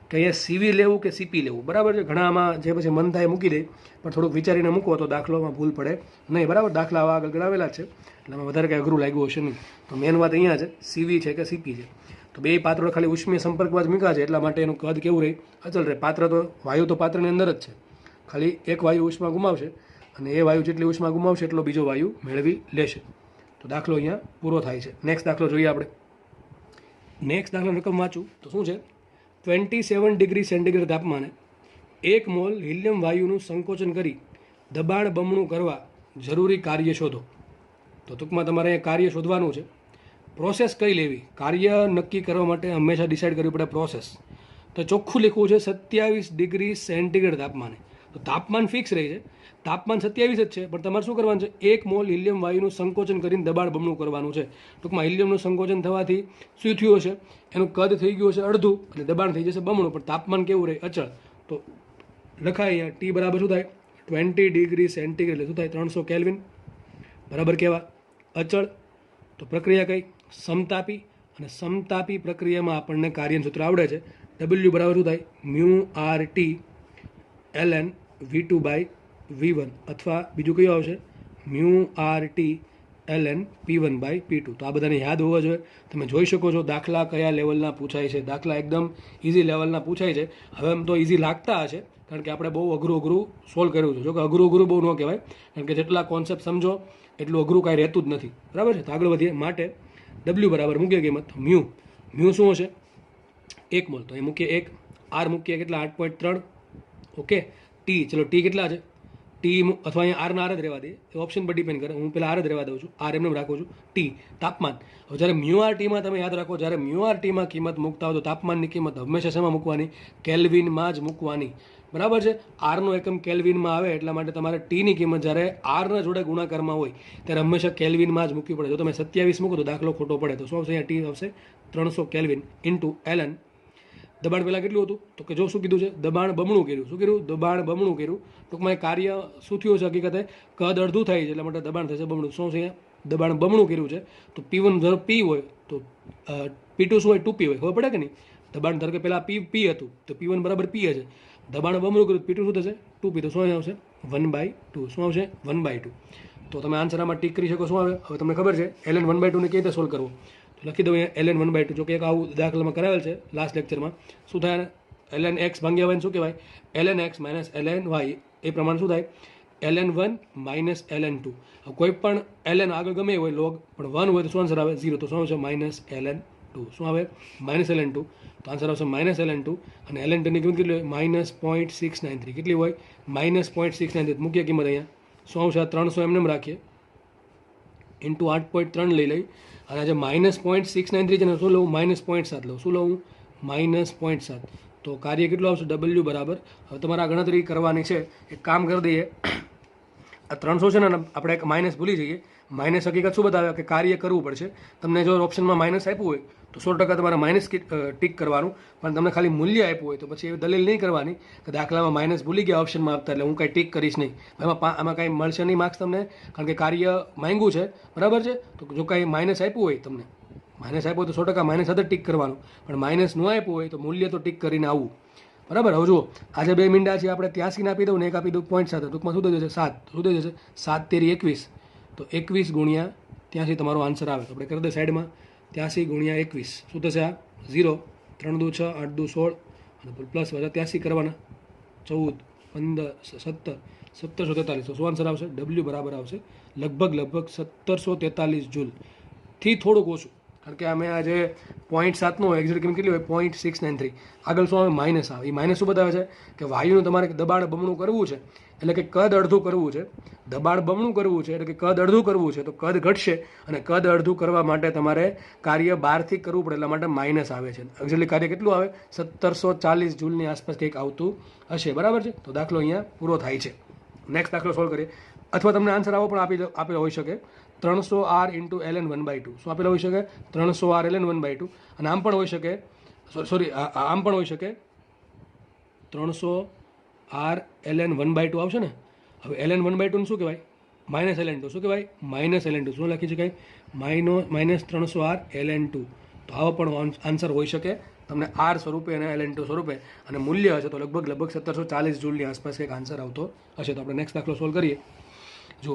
કે અહીંયા સીવી લેવું કે સીપી લેવું. બરાબર છે. ઘણા આમાં જે પછી મન થાય મૂકી દે, પણ થોડુંક વિચારીને મૂકો તો દાખલામાં ભૂલ પડે નહીં. બરાબર, દાખલા આવા આગળ ગણાવેલા છે એટલે આમાં વધારે કંઈ અઘરું લાગ્યું હશે નહીં. તો મેઇન વાત અહીંયા છે સીવી છે કે સીપી છે. તો 2 પાત્રો ખાલી ઉષ્મીય સંપર્કમાં જ મૂક્યા છે એટલા માટે એનું કદ કેવું રહે? અચલ રહે. પાત્ર તો વાયુ તો પાત્રની અંદર જ છે, ખાલી એક વાયુ ઉષ્મા ગુમાવશે અને એ વાયુ જેટલી ઉષ્મા ગુમાવશે એટલો બીજો વાયુ મેળવી લેશે. તો દાખલો અહીંયા પૂરો થાય છે. નેક્સ્ટ દાખલો જોઈએ આપણે. નેક્સ્ટ દાખલાની રકમ વાંચું તો શું છે? 27 ડિગ્રી સેન્ટીગ્રેડ તાપમાને 1 મોલ હિલિયમ વાયુનું સંકોચન કરી દબાણ બમણું કરવા જરૂરી કાર્ય શોધો. તો ટૂંકમાં તમારે અહીંયા કાર્ય શોધવાનું છે. પ્રોસેસ કઈ લેવી? કાર્ય નક્કી કરવા માટે હંમેશા ડિસાઇડ કરવી પડે પ્રોસેસ. તો ચોખ્ખું લખવું છે 27 ડિગ્રી સેન્ટીગ્રેડ તાપમાને. તો તાપમાન ફિક્સ રહી છે, તાપમાન 27 જ છે, પણ તમારે શું કરવાનું છે? 1 મોલ હિલિયમ વાયુનું સંકોચન કરીને દબાણ બમણું કરવાનું છે. ટૂંકમાં હિલિયમનું સંકોચન થવાથી શું થયું હશે? એનું કદ થઈ ગયું હશે અડધું અને દબાણ થઈ જશે બમણું, પણ તાપમાન કેવું રહે? અચળ. તો લખાય અહીંયા ટી બરાબર શું થાય? 20 ડિગ્રી સેન્ટીગ્રેડ એટલે શું થાય? 300 કેલ્વિન. બરાબર કેવા? અચળ. તો પ્રક્રિયા કઈ? સમતાપી. અને સમતાપી પ્રક્રિયામાં આપણને કાર્યનું સૂત્ર આવડે છે. W બરાબર શું થાય? Mu R T ln V2/V1 અથવા બીજું કયું આવશે? Mu R T ln P1/P2. તો આ બધાને યાદ હોવા જોઈએ. તમે જોઈ શકો છો દાખલા કયા લેવલના પૂછાય છે. દાખલા એકદમ ઇઝી લેવલના પૂછાય છે. હવે એમ તો ઇઝી લાગતા હશે કારણ કે આપણે બહુ અઘરું સોલ્વ કર્યું છે. જો કે અઘરું બહુ ન કહેવાય, કારણ કે જેટલા કોન્સેપ્ટ સમજો એટલું અઘરું કાંઈ રહેતું જ નથી. બરાબર છે. તો આગળ વધીએ. માટે W બરાબર મૂકીએ કિંમત. મ્યુ શું હશે? 1 મોલ. તો એ મૂકીએ 1. આર મૂકીએ કેટલા? 8.3. ઓકે. ટી, ચલો ટી કેટલા છે? ટી અથવા અહીંયા આરના આર જ રહેવા દઈએ, એ ઓપ્શન પર ડિપેન્ડ કરે. હું પહેલાં આર જ રહેવા દઉં છું, આર એમને રાખું છું. ટી તાપમાન. હવે જ્યારે મ્યુ આર ટીમાં તમે યાદ રાખો, જ્યારે મ્યુ આર ટીમાં કિંમત મૂકતા હોય તો તાપમાનની કિંમત હંમેશા શેમાં મૂકવાની? કેલ્વિનમાં જ મૂકવાની. બરાબર છે. આરનો એકમ કેલ્વિનમાં આવે એટલા માટે તમારે ટીની કિંમત જ્યારે આરના જોડે ગુણાકારમાં હોય ત્યારે હંમેશા કેલ્વિનમાં જ મૂકવી પડે. જો તમે 27 મૂકો તો દાખલો ખોટો પડે. તો શું આવશે? અહીંયા ટી આવશે 300 કેલ્વિન ઇન્ટુ ln. દબાણ પહેલાં કેટલું હતું? તો કે જો શું કીધું છે? દબાણ બમણું કર્યું. શું કર્યું? દબાણ બમણું કર્યું. ટૂંકમાં એ કાર્ય શું થયું છે? હકીકતે કદ અડધું થાય છે એટલા માટે દબાણ થશે બમણું. શું છે? દબાણ બમણું કર્યું છે. તો P1 ધારો P હોય તો P2 શું હોય? 2P હોય. ખબર પડે કે નહીં? દબાણ ધારો કે પહેલાં P હતું તો P1 બરાબર P હશે. દબાણ બમણું કર્યું P2 શું થશે? 2P. તો શું આવશે? 1/2. શું આવશે? 1/2. તો તમે આન્સર આમાં ટીક કરી શકો. શું આવે? હવે તમને ખબર છે ln 1/2 ને કેવી રીતે સોલ્વ કરવો? લખી દઉં અહીંયા ln 1/2. જો કે એક આવું દાખલામાં કરાવેલ છે લાસ્ટ લેક્ચરમાં. શું થાય? ln x ભાગ્યા y શું કહેવાય? ln x minus ln y. એ પ્રમાણે શું થાય? ln1 minus ln2. કોઈ પણ ln આગળ ગમે હોય લોગ, પણ 1 હોય તો શું આન્સર આવે? 0. તો શું આવશે? Minus ln2. શું આવે? Minus ln2. તો આન્સર આવશે માઇનસ ln2. અને ln2ની કિંમત કેટલી હોય? -0.693. કેટલી હોય? -0.693. મૂકીએ કિંમત અહીંયા. શું આવશે? 300 એમને રાખીએ ઇન્ટુ 8.3 લઈ લઈ. અને આજે -0.693 છે ને શું લઉં? -0.7 લઉં. શું લઉં? -0.7. તો કાર્ય કેટલું આવશે? W બરાબર. હવે તમારે આ ગણતરી કરવાની છે. એક કામ કરી દઈએ. આ 300 છે ને આપણે એક માઇનસ ભૂલી જઈએ. માઇનસ હકીકત શું બતાવે? કે કાર્ય કરવું પડશે. તમને જો ઓપ્શનમાં માઇનસ આપ્યું હોય તો 100% તમારે માઇનસ ટીક કરવાનું, પણ તમને ખાલી મૂલ્ય આપ્યું હોય તો પછી એવી દલીલ નહીં કરવાની કે દાખલામાં માઇનસ ભૂલી ગયા ઓપ્શનમાં આપતા એટલે હું કાંઈ ટીક કરીશ નહીં. આમાં કાંઈ મળશે નહીં માર્ક્સ તમને, કારણ કે કાર્ય માંગ્યું છે. બરાબર છે. તો જો કાંઈ માઇનસ આપ્યું હોય, તમને માઇનસ આપ્યું હોય તો 100% માઇનસ સાથે ટીક કરવાનું, પણ માઇનસ ન આપ્યું હોય તો મૂલ્ય તો ટીક કરીને આવવું. બરાબર. હવે જુઓ, આજે 2 મીંડા છે આપણે 83 આપી દઉં ને એક આપી દઉં 0.7. ટૂંકમાં શું થઈ જશે? 7. શું થઈ જશે? 7 તેરી 21. તો 21 ગુણ્યા 83 તમારો આન્સર આવે. આપણે કરી દે સાઈડમાં 83 ગુણ્યા 21. શું થશે? આ 0. 3 દુ 6, 8 દુ 16 અને પ્લસ 83 કરવાના. 14, 15, 17, 1743. તો શું આન્સર આવશે? W બરાબર આવશે લગભગ 1743 જૂલથી થોડુંક ઓછું, કારણ કે અમે આજે 0.7નો એક્ઝેક્ટ કિંમત કેટલી હોય 0.693, આગળ શું આવે માઇનસ આવે. એ માઇનસ શું બતાવે છે કે વાયુનું તમારે દબાણ બમણું કરવું છે એટલે કે કદ અડધું કરવું છે, દબાણ બમણું કરવું છે એટલે કે કદ અડધું કરવું છે, તો કદ ઘટશે અને કદ અડધું કરવા માટે તમારે કાર્ય 12થી કરવું પડે, એટલા માટે માઇનસ આવે છે. એક્ઝેક્ટલી કાર્ય કેટલું આવે 1740 જૂલની આસપાસ કંઈક આવતું હશે, બરાબર છે. તો દાખલો અહીંયા પૂરો થાય છે. નેક્સ્ટ દાખલો સોલ્વ કરીએ. અથવા તમને આન્સર આવો પણ આપેલો હોઈ શકે 300R ઇન્ટુ ln 1/2. શું આપેલો હોઈ શકે 300R ln 1/2, અને આમ પણ હોઈ શકે, સોરી આમ પણ હોઈ શકે 300R ln 1/2 આવશે ને. હવે ln 1/2 શું કહેવાય માઇનસ ln2. શું કહેવાય માઇનસ ln2. શું લખી શકાય માઇનસ 300R ln2. તો આવો પણ આન્સર હોઈ શકે તમને R સ્વરૂપે અને ln2 સ્વરૂપે, અને મૂલ્ય હશે તો લગભગ 1740 જૂલની આસપાસ કંઈક આન્સર આવતો હશે. તો આપણે નેક્સ્ટ દાખલો સોલ્વ કરીએ. જો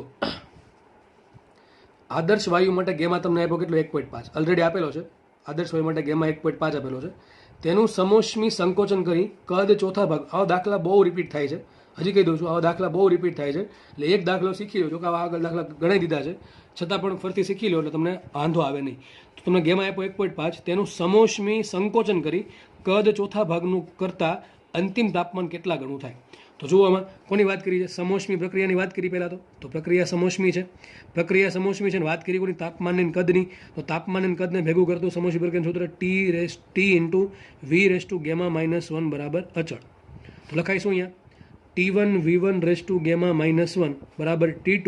આદર્શ વાયુ માટે ગેમા તમને આપ્યો કેટલો 1.5 ઓલરેડી આપેલો છે. આદર્શ વાયુ માટે ગેમા 1.5 આપેલો છે. તેનું સમોષ્મી સંકોચન કરી કદ ચોથા ભાગ. આવા દાખલા બહુ રિપીટ થાય છે, હજી કહી દઉં છું, આવા દાખલા બહુ રિપીટ થાય છે. એટલે એક દાખલો શીખી લો, જો કે આવા આગળ દાખલા ગણાઈ દીધા છે, છતાં પણ ફરીથી શીખી લો એટલે તમને વાંધો આવે નહીં. તો તમને ગેમા આપ્યો 1.5, તેનું સમોષ્મી સંકોચન કરી કદ ચોથા ભાગનું કરતાં અંતિમ તાપમાન કેટલા ગણું થાય. તો જુઓ આમાં કોની વાત કરી છે, સમોષ્મી પ્રક્રિયાની વાત કરી પહેલાં તો પ્રક્રિયા સમોષ્મી છે. પ્રક્રિયા સમોષ્મી છે ને વાત કરી કોની તાપમાનની કદની. તો તાપમાન અને કદને ભેગું કરતું સમોષ્મી પ્રક્રિયાનું સૂત્ર T ઇન્ટુ V⁻⁻1 બરાબર અચળ. તો લખાઈશું અહીંયા T1 V1⁻⁻1 બરાબર T2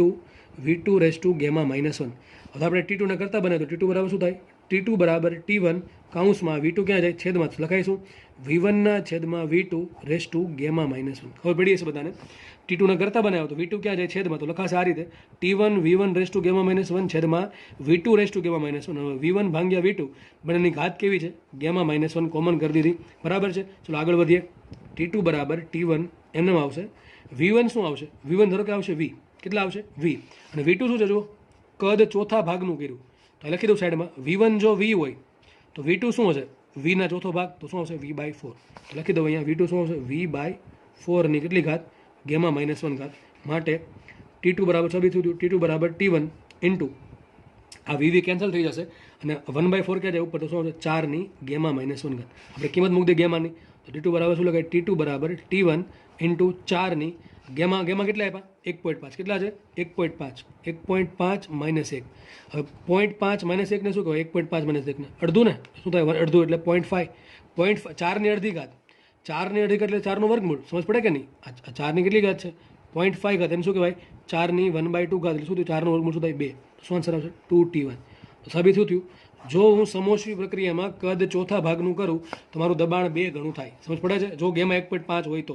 V2⁻⁻1. હવે આપણે T2 ને કરતા બને તો T2 બરાબર શું થાય T2 બરાબર T1 કૌંસમાં V2 ક્યાં જાય છેદમાં, લખાઈશું V1/(V2⁻⁻1). ખબર પડી હશે બધાને. T2 ને કરતા બનાવ્યો તો V2 ક્યાં જાય છેદમાં, તો લખાશે આ રીતે T1 V1⁻⁻1 છેદમાં V2⁻⁻1. હવે V1 ભાગ્યા V2 બંનેની ઘાત કેવી છે γ-1 કોમન કરી દીધી, બરાબર છે. ચલો આગળ વધીએ. T2 બરાબર T1 એમને આવશે. V1 શું આવશે, V1 ધારો કે આવશે V, કેટલા આવશે V, અને V2 શું છે જુઓ કદ ચોથા ભાગનું કર્યું, તો લખી દઉં સાઈડમાં V1 જો V હોય તો V2 શું હશે V ના ચોથો ભાગ, તો શું આવશે V/4. લખી દઉં અહીંયા V2 શું આવશે V/4 ની કેટલી ઘાત γ-1 ઘાત. માટે T2 બરાબર છબી થયું, T2 બરાબર T1 ઇન્ટુ આ VV કેન્સલ થઈ જશે અને 1/4 ક્યાં જાય ઉપર, તો શું આવશે 4 ની γ-1 ઘાત. આપણે કિંમત મૂકી દઈએ ગેમાની, તો T2 બરાબર શું લખાય T2 બરાબર T1 ઇન્ટુ 4 ની ગેમા કેટલા આપ્યા 1.5, કેટલા છે 1.5, 1.5 - 1. હવે 0.5 - 1 ને શું કહેવાય 1.5 - 1 ને અડધું ને શું થાય અડધું એટલે 0.5, 4 ની અડધી ઘાત, 4 ની અડધી ઘાત એટલે 4 નું વર્ગમૂળ, સમજ પડે કે નહીં. આ 4 ની કેટલી ઘાત છે 0.5 ઘાત, એને શું કહેવાય 4 ની 1/2 ઘાત, એટલે શું થયું 4 નું વર્ગમૂળ શું થાય 2. શું આન્સર આવશે 2T1. તો સાબિત શું થયું, જો હું સમોષ્મી પ્રક્રિયામાં કદ ચોથા ભાગનું કરું તો મારું દબાણ 2 ગણું થાય. સમજ પડે છે. જો ગેમા 1.5 હોય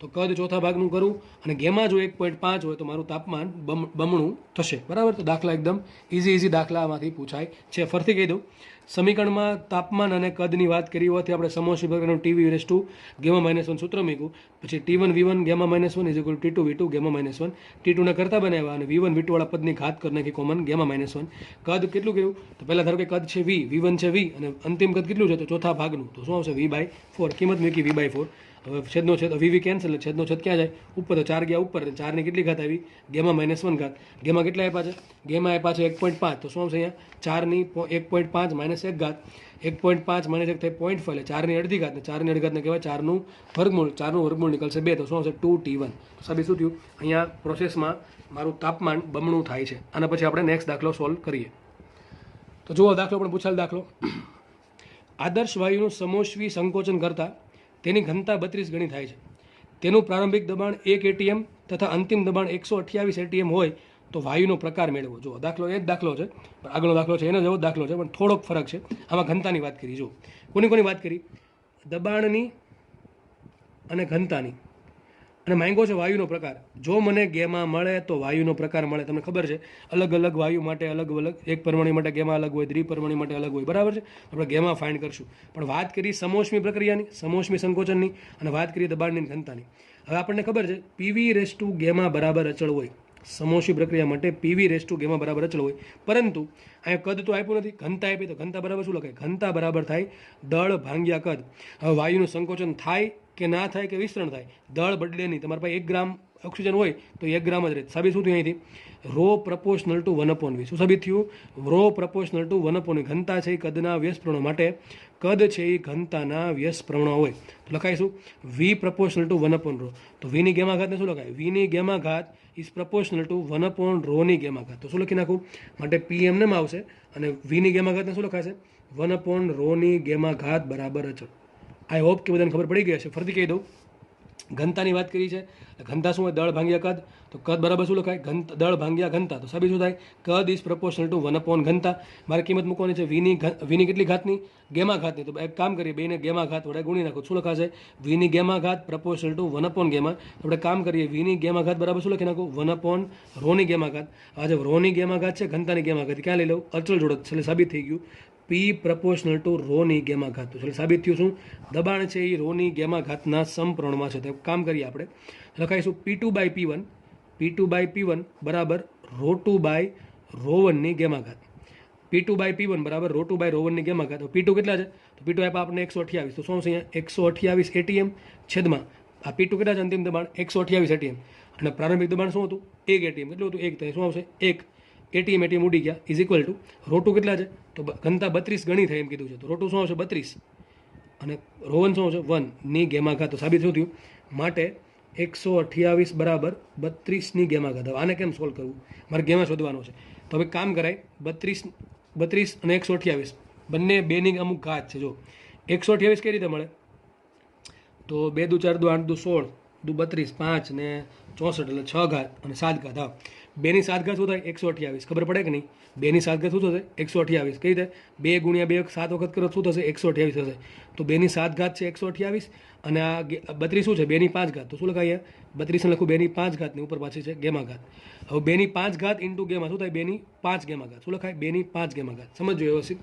તો કદ ચોથા ભાગનું કરું, અને ગેમા જો 1.5 હોય તો મારું તાપમાન બમણું થશે, બરાબર. તો દાખલા એકદમ ઇઝી દાખલામાંથી પૂછાય છે. ફરીથી કહી દઉં, સમીકરણમાં તાપમાન અને કદની વાત કરી હોવાથી આપણે સમોષ્મી પ્રક્રિયાનું T(V⁻⁻1) સૂત્ર મૂક્યું. પછી T1 V1 γ-1 T2 V2 γ-1. T2 ને કરતા બનાવ્યા અને V1 V2 વાળા પદની ઘાત કરી નાખી કોમન γ-1. કદ કેટલું કર્યું, તો પહેલા ધારો કે કદ છે V1 છે V, અને અંતિમ કદ કેટલું છે તો ચોથા ભાગનું, તો શું આવશે V/4. કિંમત મૂકી V/4. હવે છેદનો છેદ VV કેન્સલ, એટલે છેદનો છેદ ક્યાં જાય ઉપર, તો 4 ગયા ઉપર, 4 ની કેટલી ઘાત આવી γ-1 ઘાત. ગેમા કેટલા આપ્યા છે ગેમા આપ્યા છે 1.5, તો શું આવશે અહીંયા 4 ની 1.5 - 1 ઘાત, 1.5 - 1 થાય 0.5, એટલે 4 ની અડધી ઘાત, 4 ની અડધી ઘાતને કહેવાય 4 નું વર્ગમૂળ, 4 નું વર્ગમૂળ નીકળશે 2, તો શું આવશે 2T1. સાબિત શું થયું, અહીંયા પ્રોસેસમાં મારું તાપમાન બમણું થાય છે. આના પછી આપણે નેક્સ્ટ દાખલો સોલ્વ કરીએ. તો જુઓ દાખલો પણ પૂછાયેલ દાખલો. આદર્શ વાયુનું સમોષ્મી સંકોચન કરતા તેની ઘનતા 32 ગણી થાય છે. તેનું પ્રારંભિક દબાણ 1 atm તથા અંતિમ દબાણ 128 atm હોય તો વાયુનો પ્રકાર મેળવો. જો દાખલો એ જ દાખલો છે, પણ આગળનો દાખલો છે એનો જેવો જ દાખલો છે, પણ થોડોક ફરક છે. આમાં ઘનતાની વાત કરી, જો કોની વાત કરી, દબાણની અને ઘનતાની, અને માંગ્યો છે વાયુનો પ્રકાર. જો મને ગેમા મળે તો વાયુનો પ્રકાર મળે. તમને ખબર છે અલગ અલગ વાયુ માટે અલગ અલગ, એક પરમાણુ માટે ગેમા અલગ હોય, દ્વિપરમાણુ માટે અલગ હોય, બરાબર છે. આપણે ગેમા ફાઇન્ડ કરશું, પણ વાત કરી સમોષ્મી પ્રક્રિયાની, સમોષ્મી સંકોચનની, અને વાત કરી દબાણની ઘનતાની. હવે આપણને ખબર છે PV⁻γ બરાબર અચળ હોય. સમોષ્મી પ્રક્રિયા માટે PV⁻γ બરાબર અચળ હોય, પરંતુ અહીંયા કદ તો આપ્યું નથી, ઘનતા આપી, તો ઘનતા બરાબર શું લખાય, ઘનતા બરાબર થાય દળ ભાગ્યા કદ. હવે વાયુનું સંકોચન થાય કે ના થાય કે વિસ્તરણ થાય, દળ બદલે નહીં. તમારા પાસે 1 ગ્રામ ઓક્સિજન હોય તો 1 ગ્રામ જ રહે. સાબિત શું થયું અહીંથી, રો પ્રપોર્શનલ ટુ 1/v. શું સાબિત થયું? Rho proportional to 1/v. ઘનતા છે એ કદના વ્યસ્ત પ્રમાણ માટે કદ છે એ ઘનતાના વ્યસ્ત પ્રમાણ હોય તો લખાઈશું v પ્રપોર્શનલ ટુ 1/ρ. તો v ની ગેમા ઘાતને શું લખાય? v ની ગેમા ઘાત ઇઝ પ્રપોર્શનલ ટુ 1/ρ ની ગેમા ઘાત. તો શું લખી નાખું? માટે p એમ આવશે અને v ની ગેમા ઘાતને શું લખાશે? 1/ρ ની ગેમા ઘાત બરાબર અચળ. આઈ હોપ કે બધાને ખબર પડી ગઈ હશે. ફરીથી કહી દઉં, ઘનતાની વાત કરી છે. ઘનતા શું હોય? દળ ભાંગ્યા કદ. તો કદ બરાબર શું લખાય? દળ ભાંગ્યા ઘનતા. તો સાબિત શું થાય? કદ ઇઝ પ્રપોર્શનલ ટુ 1 ઘનતા. મારે કિંમત મૂકવાની છે વીની કેટલી ઘાતની? ગેમા ઘાતની. તો એક કામ કરીએ, બેને ગેમા ઘાત વડે ગુણી નાખો. શું લખાશે? વીની ગેમા ઘાત પ્રપોર્શનલ ટુ 1 ગેમા. આપણે કામ કરીએ, વીની ગેમા ઘાત બરાબર શું લખી નાખો? 1/ρ ની ગેમા ઘાત. આ જે ρ ની ગેમા ઘાત છે, ઘનતાની ગેમા ઘાત ક્યાં લઈ લઉં? અચળ જોડત. એટલે સાબિત થઈ ગયું p પ્રપોર્શનલ ટુ ρ ની ગેમા ઘાત. તો એટલે સાબિત થયું શું? દબાણ છે એ ρ ની ગેમા ઘાતના સમપ્રમાણમાં છે. તો કામ કરીએ, આપણે લખાઈશું P2/P1 બરાબર ρ2/ρ1 ની ગેમા ઘાત. P2/P1 બરાબર ρ2/ρ1 ની ગેમા ઘાત. P2 કેટલા છે? તો P2 આપ્યા આપણે 128. તો શું આવશે અહીંયા? 128 ATM છેદમાં આ P2 કેટલા છે? અંતિમ દબાણ 128 ATM અને પ્રારંભિક દબાણ શું હતું? 1 ATM. કેટલું હતું? 1. તો શું આવશે? 1 ATM ઉડી ગયા ઇઝ ઇક્વલ ટુ ρ2 કેટલા છે? તો ઘનતા 32 ગણી થાય એમ કીધું છે. તો ρ2 શું આવશે? 32 અને ρ1 શું આવશે? 1 ની ગેમા ઘાત. તો સાબિત શું થયું? માટે 128 બરાબર 32 ની ગેમા ઘાત. આને કેમ સોલ્વ કરવું? મારે ગેમા શોધવાનો છે. તો હવે કામ કરાય, 32 અને 128 બંને બેની અમુક ઘાત છે. જો 128 કઈ રીતે મળે? તો 2 દુ 4 દુ 8 દુ 16 દુ 32 5 ને 64 એટલે 6 ઘાત અને 7 ઘાત. હા, બેની 7 ઘાત શું થાય? 128. ખબર પડે કે નહીં? બેની 7 ઘાત શું થશે? 128. કઈ રીતે? 2 ગુણ્યા 2 7 વખત કરો શું થશે? 128 થશે. તો બેની 7 ઘાત છે 128 અને આ 32 શું છે? બેની 5 ઘાત. તો શું લખાય? 32 લખું બેની 5 ઘાતની ઉપર પાછી છે ગેમા ઘાત. હવે બેની 5 ઘાત ઇન્ટુ ગેમા શું થાય? બેની 5 ગેમા ઘાત. શું લખાય? બેની 5 ગેમા ઘાત. સમજો વ્યવસ્થિત.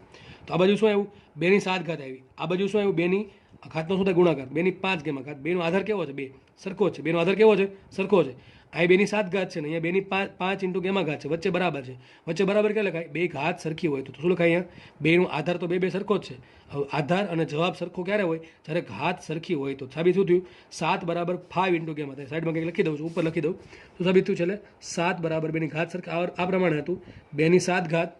તો આ બાજુ શું આવ્યું? બેની 7 ઘાત આવી. આ બાજુ શું આવ્યું? બેની ઘાતનો શું થાય? ગુણાકાર. બેની 5 ગેમા ઘાત. બેનો આધાર કેવો છે? 2 સરખો છે. બેનો આધાર કેવો છે? સરખો છે. અહીં બેની 7 ઘાત છે ને અહીંયા બેની 5 ઇન્ટુ ગેમા ઘાત છે. વચ્ચે બરાબર છે. વચ્ચે બરાબર ક્યાં લખાય? બે ઘાત સરખી હોય તો શું લખાય? અહીંયા બેનો આધાર તો બે સરખો જ છે. હવે આધાર અને જવાબ સરખો ક્યારે હોય? જ્યારે ઘાત સરખી હોય. તો સાબિત શું થયું? 7 બરાબર 5 ઇન્ટુ ગેમા થાય. સાઈડમાં કંઈક લખી દઉં છું, ઉપર લખી દઉં. તો સાબિત થયું છે એટલે 7 બરાબર બેની ઘાત સરખી આ પ્રમાણે હતું. બેની 7 ઘાત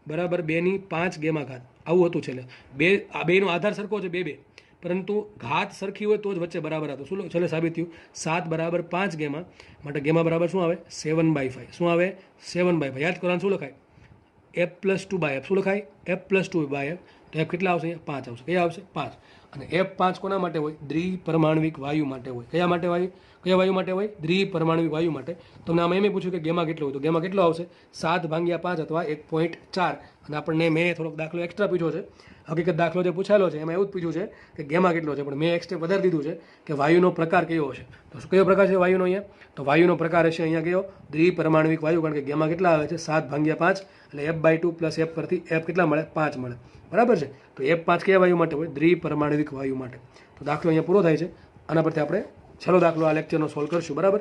બરાબર બેની 5 ગેમા ઘાત. આવું હતું છે. એટલે બેનો આધાર સરખો છે, બે પરંતુ ઘાત સરખી હોય તો જ વચ્ચે બરાબર હતો. શું છેલ્લે સાબિત થયું? 7 બરાબર 5 ગેમા. માટે ગેમા બરાબર શું આવે? 7/5. શું આવે? 7/5. યાદ કરવાનું શું લખાય? f+2/f. શું લખાય? f+2/f. તો f કેટલા આવશે? 5 આવશે. કયા આવશે? 5. અને f5 કોના માટે હોય? દ્વિપરમાણવિક વાયુ માટે હોય. કયા માટે વાયુ? કયા વાયુ માટે હોય? દ્વિપરમાણવિક વાયુ માટે. તમને આમાં એમ પૂછ્યું કે ગેમા કેટલો હોય? તો ગેમા કેટલો આવશે? 7/5 અથવા 1.4. અને આપણને મેં થોડોક દાખલો એક્સ્ટ્રા પૂછ્યો છે. હકીકત દાખલો જે પૂછાયેલો છે એમાં એવું જ પૂછ્યું છે કે ગેમા કેટલો છે, પણ મેં એક સ્ટેપ વધારી દીધું છે કે વાયુનો પ્રકાર કયો હશે. તો કયો પ્રકાર છે વાયુનો અહીંયા? તો વાયુનો પ્રકાર હશે અહીંયા કયો? દ્વિપરમાણવિક વાયુ. કારણ કે ગેમા કેટલા આવે છે? 7/5 એટલે f/2 પ્લસ f પરથી f કેટલા મળે? 5 મળે. બરાબર છે. તો f5 કયા વાયુ માટે હોય? દ્વિપરમાણવિક વાયુ માટે. તો દાખલો અહીંયા પૂરો થાય છે. આના પરથી આપણે છેલ્લો દાખલો આ લેક્ચરનો સોલ્વ કરશું. બરાબર,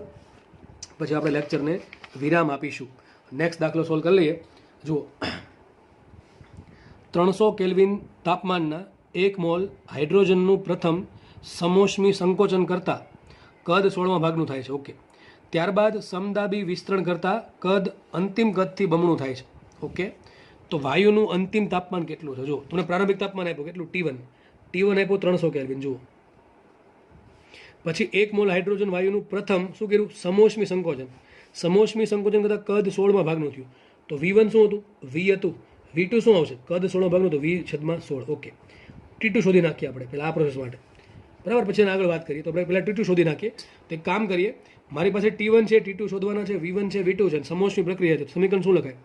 પછી આપણે લેક્ચરને વિરામ આપીશું. નેક્સ્ટ દાખલો સોલ્વ કરી લઈએ. જુઓ, 300 કેલ્વિન તાપમાનના 1 મોલ હાઇડ્રોજનનું પ્રથમ સમોષ્મી સંકોચન કરતાં કદ 16મા ભાગનું થાય છે. ઓકે. ત્યારબાદ સમદાબી વિસ્તરણ કરતાં કદ અંતિમ કદથી બમણું થાય છે. ઓકે. તો વાયુનું અંતિમ તાપમાન કેટલું છે? જો તમને પ્રારંભિક તાપમાન આપ્યું કેટલું? T1 આપ્યું 300 કેલ્વિન. જુઓ, પછી 1 મોલ હાઇડ્રોજન વાયુનું પ્રથમ શું કર્યું? સમોષ્મી સંકોચન. સમોષ્મી સંકોચન કરતાં કદ 16મા ભાગનું થયું. તો V1 શું હતું? V હતું. V2 શું આવશે? કદ 16મા ભાગનું તો V/16. ઓકે. T2 શોધી નાખીએ આપણે પહેલાં આ પ્રોસેસ માટે. બરાબર, પછી આગળ વાત કરીએ. તો આપણે પહેલાં T2 શોધી નાખીએ. તો એક કામ કરીએ, મારી પાસે T1 છે, T2 શોધવાના છે, V1 છે, V2 છે, સમોષ્મી પ્રક્રિયા છે. સમીકરણ શું લખાય?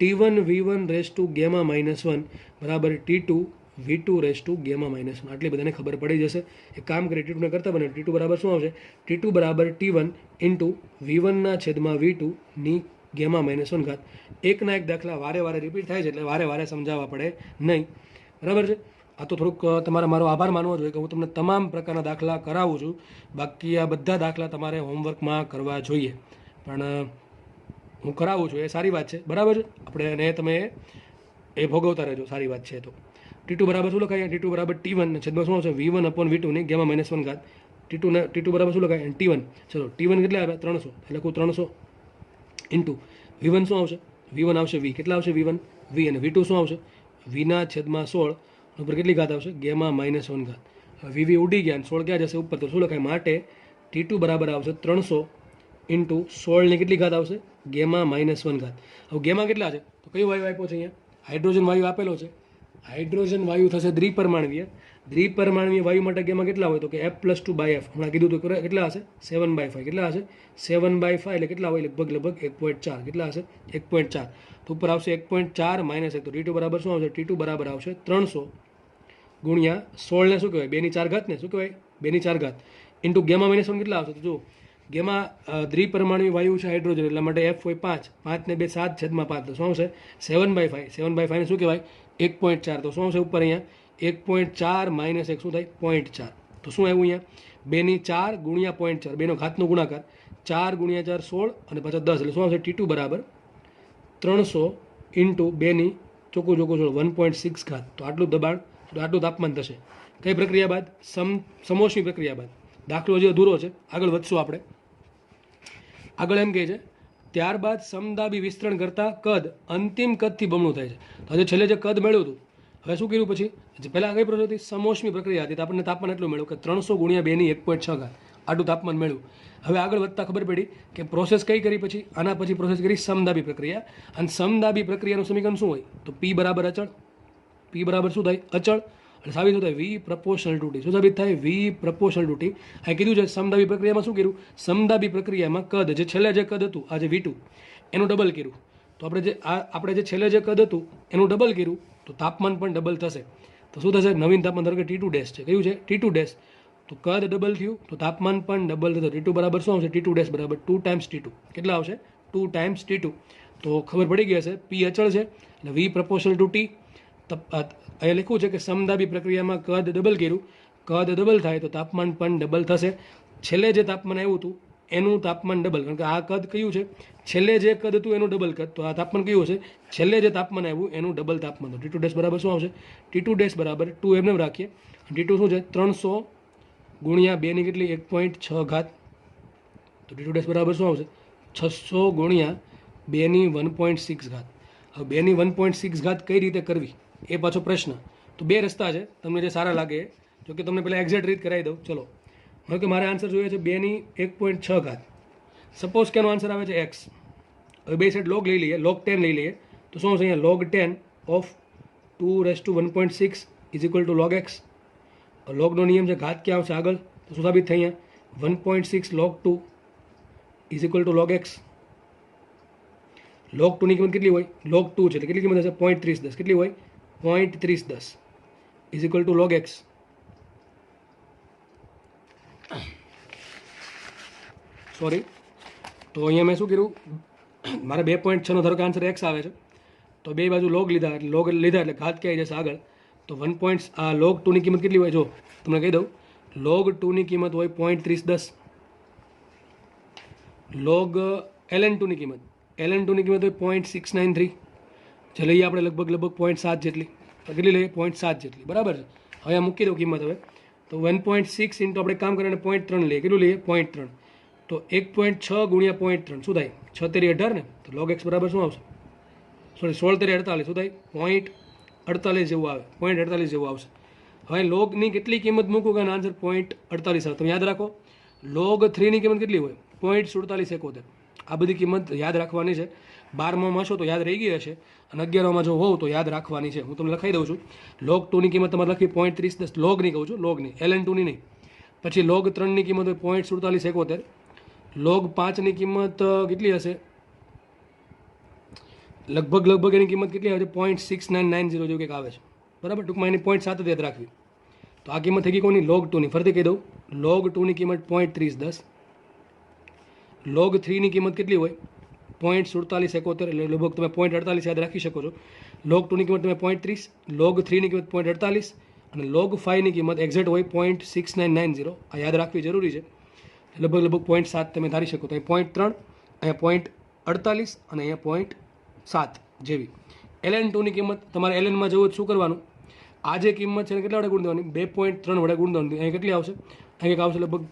T1 V1 γ-1 બરાબર T2 V2 γ-1. આટલી બધાને ખબર પડી જશે. એક કામ કરીએ, T2 ને કરતા બને. T2 બરાબર શું આવશે? T2 બરાબર T1 ઇન્ટુ V1/V2 ની γ-1 ઘાત. એકના એક દાખલા વારે વારે રિપીટ થાય છે એટલે વારે વારે સમજાવવા પડે નહીં. બરાબર છે. આ તો થોડુંક તમારે મારો આભાર માનવો જોઈએ કે હું તમને તમામ પ્રકારના દાખલા કરાવું છું. બાકી આ બધા દાખલા તમારે હોમવર્કમાં કરવા જોઈએ, પણ હું કરાવું છું એ સારી વાત છે. બરાબર છે. આપણે એને તમે એ ભોગવતા રહેજો, સારી વાત છે. તો T2 બરાબર શું લખાય? T2 બરાબર T1 છેદમાં શું આવશે? V1/V2 ની γ-1 ઘાત. T2 બરાબર શું લખાય? T1. ચલો, T1 કેટલા આવ્યા? 300. એટલે લખું 300 ઇન્ટુ V1 શું આવશે? V1 આવશે V. કેટલા આવશે V1? V. અને V2 શું આવશે? Vના છેદમાં 16 ઉપર કેટલી ઘાત આવશે? ગેમા -1 ઘાત. હવે VV ઉડી ગયા અને 16 ક્યાં જશે? ઉપર. તો શું લખાય? માટે T2 બરાબર આવશે 300 ઇન્ટુ 16ની કેટલી ઘાત આવશે? ગેમા -1 ઘાત. હવે ગેમા કેટલા છે? તો કયું વાયુ આપ્યો છે અહીંયા? હાઇડ્રોજન વાયુ આપેલો છે. હાઇડ્રોજન વાયુ થશે દ્વિપરમાણવીય. દ્વિપરમાણવીય વાયુ માટે ગેમા કેટલા હોય? તો કે F+2/F. હમણાં કીધું તો કેટલા હશે? 7/5. કેટલા હશે? 7/5 એટલે કેટલા હોય? લગભગ 1.4. કેટલા હશે? 1.4. તો ઉપર આવશે 1.4 - 1. તો T2 બરાબર શું આવશે? T2 બરાબર આવશે 300 ગુણ્યા 16 ને શું કહેવાય? 2/4 ઘાત ને શું કહેવાય? 2/4 ઘાત ઇન્ટુ ગેમા -1 કેટલા આવશે? તો જો ગેમા દ્વિપરમાણવી વાયુ છે હાઇડ્રોજન, એટલા માટે F હોય 5. 5 ને 2 7/5. તો શું આવશે? 7/5. 7/5 ને શું કહેવાય? 1.4. તો શું આવશે ઉપર અહીંયા? 1.4 - 1 શું થાય? 0.4. તો શું આવ્યું અહીંયા? 2/4 ગુણ્યા 0.4. બેનો ઘાતનો ગુણાકાર 4 ગુણ્યા 4 16 અને પાછા 10. એટલે શું આવશે? T2 બરાબર 300 ઇન્ટુ 2 ચોખ્ખું 1.6 ઘાત. તો આટલું દબાણ, આટલું તાપમાન થશે. કઈ પ્રક્રિયા બાદ? સમોષ્મી પ્રક્રિયા બાદ. દાખલો જે અધૂરો છે, આગળ વધશું આપણે. આગળ એમ કહે છે ત્યારબાદ સમદાબી વિસ્તરણ કરતા કદ અંતિમ કદથી બમણું થાય છે. તો આજે છેલ્લે જે કદ મેળવ્યું હતું, હવે શું કર્યું પછી? પહેલાં કઈ પ્રોસેસ હતી? સમોષ્મી પ્રક્રિયા હતી. તો આપણને તાપમાન એટલું મળ્યું કે 300 ગુણ્યા 2 1.6 ઘાત. આટલું તાપમાન મળ્યું. હવે આગળ વધતા ખબર પડી કે પ્રોસેસ કઈ કરી પછી? આના પછી પ્રોસેસ કરી સમદાબી પ્રક્રિયા. અને સમદાબી પ્રક્રિયાનું સમીકરણ શું હોય? તો P બરાબર અચળ. P બરાબર શું થાય? અચળ. એટલે સાબિત શું થાય? V proportional to T. શું સાબિત થાય? V proportional to T. આ કીધું છે સમદાબી પ્રક્રિયામાં શું કર્યું? સમદાબી પ્રક્રિયામાં કદ જે છેલ્લે જે કદ હતું, આ જે V2 એનું ડબલ કર્યું. તો આપણે જે છેલ્લે જે કદ હતું એનું ડબલ કર્યું તો તાપમાન પણ ડબલ થશે. તો શું થશે? નવીન તાપમાન ધારો કે T2 ડેશ છે. કયું છે? T2 dash. તો કદ ડબલ થયું તો તાપમાન પણ ડબલ થશે. T2 બરાબર શું આવશે? T2 ડેશ બરાબર 2 ટાઈમ્સ T2. કેટલા આવશે? 2 ટાઈમ્સ T2. તો ખબર પડી ગઈ હશે P અચળ છે એટલે V પ્રપોર્શનલ ટુ T. અહીંયા લખ્યું છે કે સમદાબી પ્રક્રિયામાં કદ ડબલ કર્યું. કદ ડબલ થાય તો તાપમાન પણ ડબલ થશે. છેલ્લે જે તાપમાન આવ્યું હતું એનું તાપમાન ડબલ, કારણ કે આ કદ કયું છે? છેલ્લે જે કદ હતું એનું ડબલ કદ. તો આ તાપમાન કયું હશે? છેલ્લે જે તાપમાન આવ્યું એનું ડબલ તાપમાન. તો T2 ડેશ બરાબર શું આવશે? T2 ડેશ બરાબર 2 એમને રાખીએ. T2 શું છે? 300 ગુણ્યા 2 કેટલી? 1.6 ઘાત. તો T2 ડેશ બરાબર શું આવશે? 600 ગુણ્યા 2 1.6 ઘાત. હવે 2 1.6 ઘાત કઈ રીતે કરવી એ પાછો પ્રશ્ન. તો બે રસ્તા છે, તમને જે સારા લાગે. જો કે તમને પહેલાં એક્ઝેક્ટ રીત કરાવી દઉં. ચલો, હવે કે મારે આન્સર જોઈએ છે 2 1.6 ઘાત. સપોઝ કે એનો આન્સર આવે છે x. હવે બે સાઈડ લોગ લઈ લઈએ, log 10 લઈ લઈએ. તો શું આવશે અહીંયા? log 10 of 2 ⁻1.6 is equal two log x. લોગનો નિયમ છે ઘાત ક્યાં આવશે આગળ? તો શું સાબિત થાય અહીંયા? 1.6 log 2 is equal two log x. log 2 ની કિંમત કેટલી હોય? log 2 છે એટલે કેટલી કિંમત હશે? 0.3010. કેટલી હોય? 0.3010 is equal two log x. Sorry, તો અહીંયા મેં શું કર્યું? મારે 2.6 નો ધારો કે આન્સર x આવે છે, તો બે બાજુ log લીધા. એટલે log લીધા એટલે ઘાત ક્યાં જશે આગળ? તો 1. આ log 2 ની કિંમત કેટલી હોય? જો તમને કહી દઉં, log 2 ની કિંમત હોય 0.3010. log ln 2 ની કિંમત હોય 0.693. જે લઈએ આપણે લગભગ 0.7 જેટલી. કેટલી લઈએ? 0.7 જેટલી. બરાબર છે. હવે આ મૂકી દઉં કિંમત. હવે તો 1.6 ઇન્ટુ આપણે કામ કરીને 0.3 લઈએ. કેટલું લઈએ? 0.3. તો 1.6 ગુણ્યા 0.3 શું થાય? 6 તેરી 18 ને. તો log x બરાબર શું આવશે? સોરી, 16 તેરી 48 શું થાય? 0.48 જેવું આવે. 0.48 જેવું આવશે. હવે લોગની કેટલી કિંમત મૂકું કે આન્સર 0.48 આવે? તમે યાદ રાખો, log 3 ની કિંમત કેટલી હોય? 0.4771. આ બધી કિંમત યાદ રાખવાની છે. 12માં છો તો યાદ રહી ગઈ હશે, અને 11માં જો હોવ તો યાદ રાખવાની છે. હું તમને લખાઈ દઉં છું. log 2 ની કિંમત તમારે લખી 0.3010. લોગની કહું છું, લોગની, ln 2 ની નહીં. પછી log 3 ની કિંમત હોય 0.4771. log 5 ની કિંમત કેટલી હશે? લગભગ એની કિંમત કેટલી આવે છે? 0.6990 જેવું કંઈક આવે છે. બરાબર, ટૂંકમાં એની 0.7 યાદ રાખવી. તો આ કિંમત થઈ ગઈ કોની? log 2 ની. ફરીથી કહી દઉં, log 2 ની કિંમત 0.3010. log 3 ની કિંમત કેટલી હોય? 0.4771. એટલે લગભગ તમે 0.48 યાદ રાખી શકો છો. log 2 ની કિંમત તમે 0.30, log 3 ની કિંમત 0.48 અને log 5 ની કિંમત એક્ઝેક્ટ હોય 0.6990. આ યાદ રાખવી જરૂરી છે. લગભગ 0.7 તમે ધારી શકો. તો અહીં 0.3, અહીંયા 0.48 અને અહીંયા 0.7 જેવી. ln 2 ની કિંમત તમારે ln માં જવું શું કરવાનું? આ જે કિંમત છે કેટલા વડે ગુણ દેવાની? 2.3 વડે ગુણ દેવાની. અહીંયા કેટલી આવશે? અહીંયા આવશે લગભગ,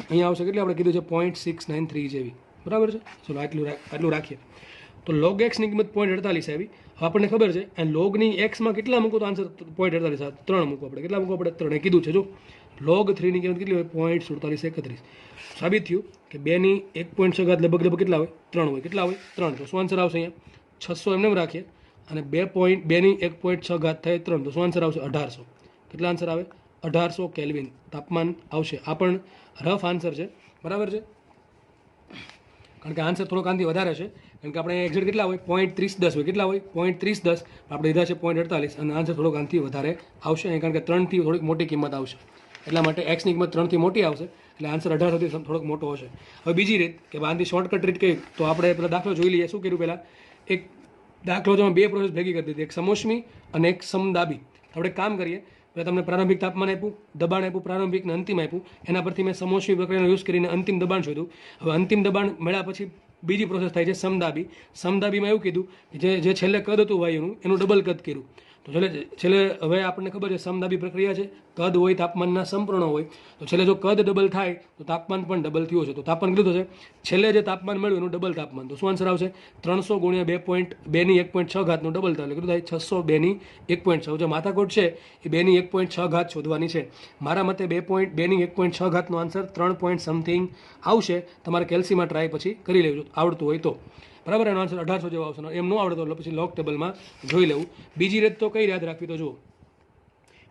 અહીંયા આવશે કેટલી આપણે કીધું છે? 0.693 જેવી. બરાબર છે. ચલો આટલું રાખીએ. તો log x ની કિંમત 0.48 આવી. હવે આપણને ખબર છે અને લોગની એક્સમાં કેટલા મૂકો તો આન્સર 0.48 3 મૂકો આપણે. કેટલા મૂકો આપણે? 3. એ કીધું છે જો log 3 ની કિંમત કેટલી હોય? 0.4731. સાબિત થયું કે 2 ની 1.6 ઘાત લગભગ કેટલા હોય? 3 હોય. કેટલા હોય? 3. તો શું આન્સર આવશે અહીંયા? 600 એમને રાખીએ અને 2 ની 1.6 ઘાત થાય 3. તો શું આન્સર આવશે? 1800. કેટલા આન્સર આવે? 1800 કેલ્વિન તાપમાન આવશે. આ પણ રફ આન્સર છે, બરાબર છે, કારણ કે આન્સર થોડોક આનાથી વધારે છે, કારણ કે આપણે એક્ઝેક્ટ કેટલા હોય? 0.3010 હોય. કેટલા હોય? 0.3010. આપણે લીધા છે 0.48 અને આન્સર થોડોક આનાથી વધારે આવશે, કારણ કે 3થી થોડીક મોટી કિંમત આવશે. એટલા માટે એક્સની કિંમત 3થી મોટી આવશે, એટલે આન્સર 1800થી થોડોક મોટો હશે. હવે બીજી રીત કે આનાથી શોર્ટકટ રીત કઈ, તો આપણે પેલા દાખલો જોઈ લઈએ. શું કર્યું પહેલાં? એક દાખલો જેમાં બે પ્રોસેસ ભેગી કરી દીધી, એક સમોષ્મી અને એક સમદાબી. આપણે કામ કરીએ, પહેલાં તમને પ્રારંભિક તાપમાન આપ્યું, દબાણ આપ્યું, પ્રારંભિક ને અંતિમ આપ્યું. એના પરથી મેં સમોષ્મી પ્રક્રિયાનો યુઝ કરીને અંતિમ દબાણ શોધ્યું. હવે અંતિમ દબાણ મળ્યા પછી બીજી પ્રોસેસ થાય છે સમદાબી. સમદાબીમાં એવું કીધું કે જે છેલ્લે કદ હતું વાયુનું એનું ડબલ કદ કર્યું. તો છેલ્લે હવે આપણને ખબર છે સમદાબી પ્રક્રિયા છે, કદ હોય તાપમાનના સંપૂર્ણ હોય. તો છેલ્લે જો કદ ડબલ થાય તો તાપમાન પણ ડબલ થયું છે. તો તાપમાન કેટલું થશે? છેલ્લે જે તાપમાન મળ્યું એનું ડબલ તાપમાન. તો શું આન્સર આવશે? 300 ગુણ્યા 2 ની 1.6 ઘાતનું ડબલ થાય એટલે કેટલું થાય? 600 2 ની 1.6. જે માથાકોટ છે એ 2 ની 1.6 ઘાત શોધવાની છે. મારા મતે 2 ની 1.6 ઘાતનો આન્સર 3 પોઈન્ટ સમથિંગ આવશે. તમારે કેલ્સીમાં ટ્રાય પછી કરી લેજો આવડતું હોય તો, બરાબર. એનો આન્સર 1800 જેવો આવશે. એમ ન આવડે તો પછી લોગ ટેબલમાં જોઈ લેવું. બીજી રીત તો કઈ યાદ રાખવી? તો જુઓ,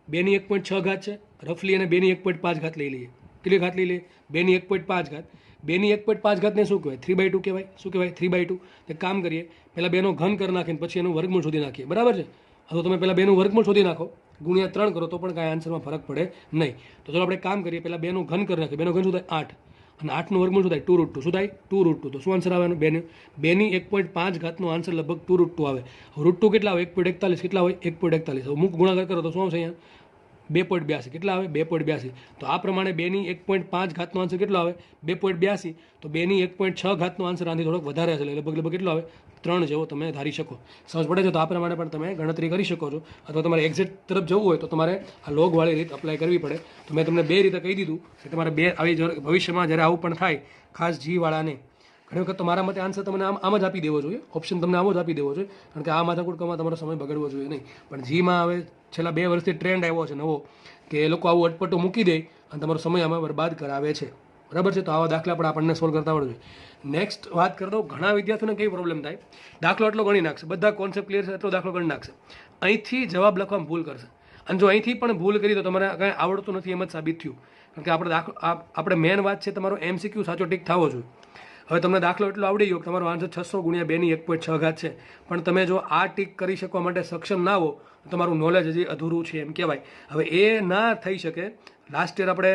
2 ની 1.6 ઘાત છે રફલી, અને 2 ની 1.5 ઘાત લઈ લઈએ. કેટલી ઘાત લઈ લઈએ? 2 ની 1.5 ઘાત. 2 ની 1.5 ઘાતને શું કહેવાય? 3/2 કહેવાય. શું કહેવાય? 3/2. એક કામ કરીએ, પહેલાં 2નો ઘન કરી નાખીને પછી એનું વર્ગમૂળ શોધી નાખીએ, બરાબર છે. હવે તમે પહેલાં 2નું વર્ગમૂળ શોધી નાખો, ગુણ્યા 3 કરો તો પણ કાંઈ આન્સરમાં ફરક પડે નહીં. તો ચાલો આપણે કામ કરીએ, પહેલાં 2નું ઘન કરી નાખીએ. 2નું ઘન શું થાય? 8. અને 8નું વર્ગમૂળ શું થાય? 2√2. શું થાય? 2√2. તો શું આન્સર આવે? 2 ની 1.5 ઘાતનો આન્સર લગભગ 2√2 આવે. √2 કેટલા હોય? 1.41. કેટલા હોય? 1.41. હવે મુખ ગુણાકાર કરો તો શું આવશે અહીંયા? 2.82. કેટલા આવે? 2.82. તો આ પ્રમાણે 2 ની 1.5 ઘાતનો આન્સર કેટલો આવે? 2.82. તો 2 ની 1.6 ઘાતનો આન્સર આનાથી થોડોક વધારે હશે, લગભગ કેટલો આવે? 3 જેવો તમે ધારી શકો. સમજ પડે છે? તો આ પ્રમાણે પણ તમે ગણતરી કરી શકો છો. અથવા તમારે એક્ઝેક્ટ તરફ જવું હોય તો તમારે આ લોગવાળી રીત અપ્લાય કરવી પડે. તો મેં તમને 2 રીતે કહી દીધું કે તમારે 2 આવી ભવિષ્યમાં જ્યારે આવું પણ થાય, ખાસ G વાળાને ઘણી વખત તમારા મતે આન્સર તમને આમ જ આપી દેવો જોઈએ, ઓપ્શન તમને આમ જ આપી દેવો જોઈએ, કારણ કે આ માથાકૂટમાં તમારો સમય બગડવો જોઈએ નહીં. પણ Gમાં હવે છેલ્લા 2 વર્ષથી ટ્રેન્ડ આવ્યો છે નવો, કે એ લોકો આવું અટપટું મૂકી દે અને તમારો સમય આમાં બરબાદ કરાવે છે, બરાબર છે. તો આવા દાખલા પણ આપણને સોલ્વ કરતા આવડવું જોઈએ. નેક્સ્ટ વાત કરી દઉં, ઘણા વિદ્યાર્થીઓને કઈ પ્રોબ્લેમ થાય? દાખલો એટલો ગણી નાખશે, બધા કોન્સેપ્ટ ક્લિયર છે એટલો દાખલો ગણી નાખશે, અહીંથી જવાબ લખવામાં ભૂલ કરશે. અને જો અહીંથી પણ ભૂલ કરી તો તમારે કાંઈ આવડતું નથી એમ જ સાબિત થયું. કારણ કે આપણે મેન વાત છે તમારો MCQ સાચો ટીક થવો જોઈએ. હવે તમને દાખલો એટલો આવડી ગયો કે તમારો આન્સર 600 ગુણ્યા 2 ની 1.6 ઘાત છે, પણ તમે જો આ ટીક કરી શકવા માટે સક્ષમ ના હો તો તમારું નોલેજ હજી અધૂરું છે એમ કહેવાય. હવે એ ના થઈ શકે. લાસ્ટ યર આપણે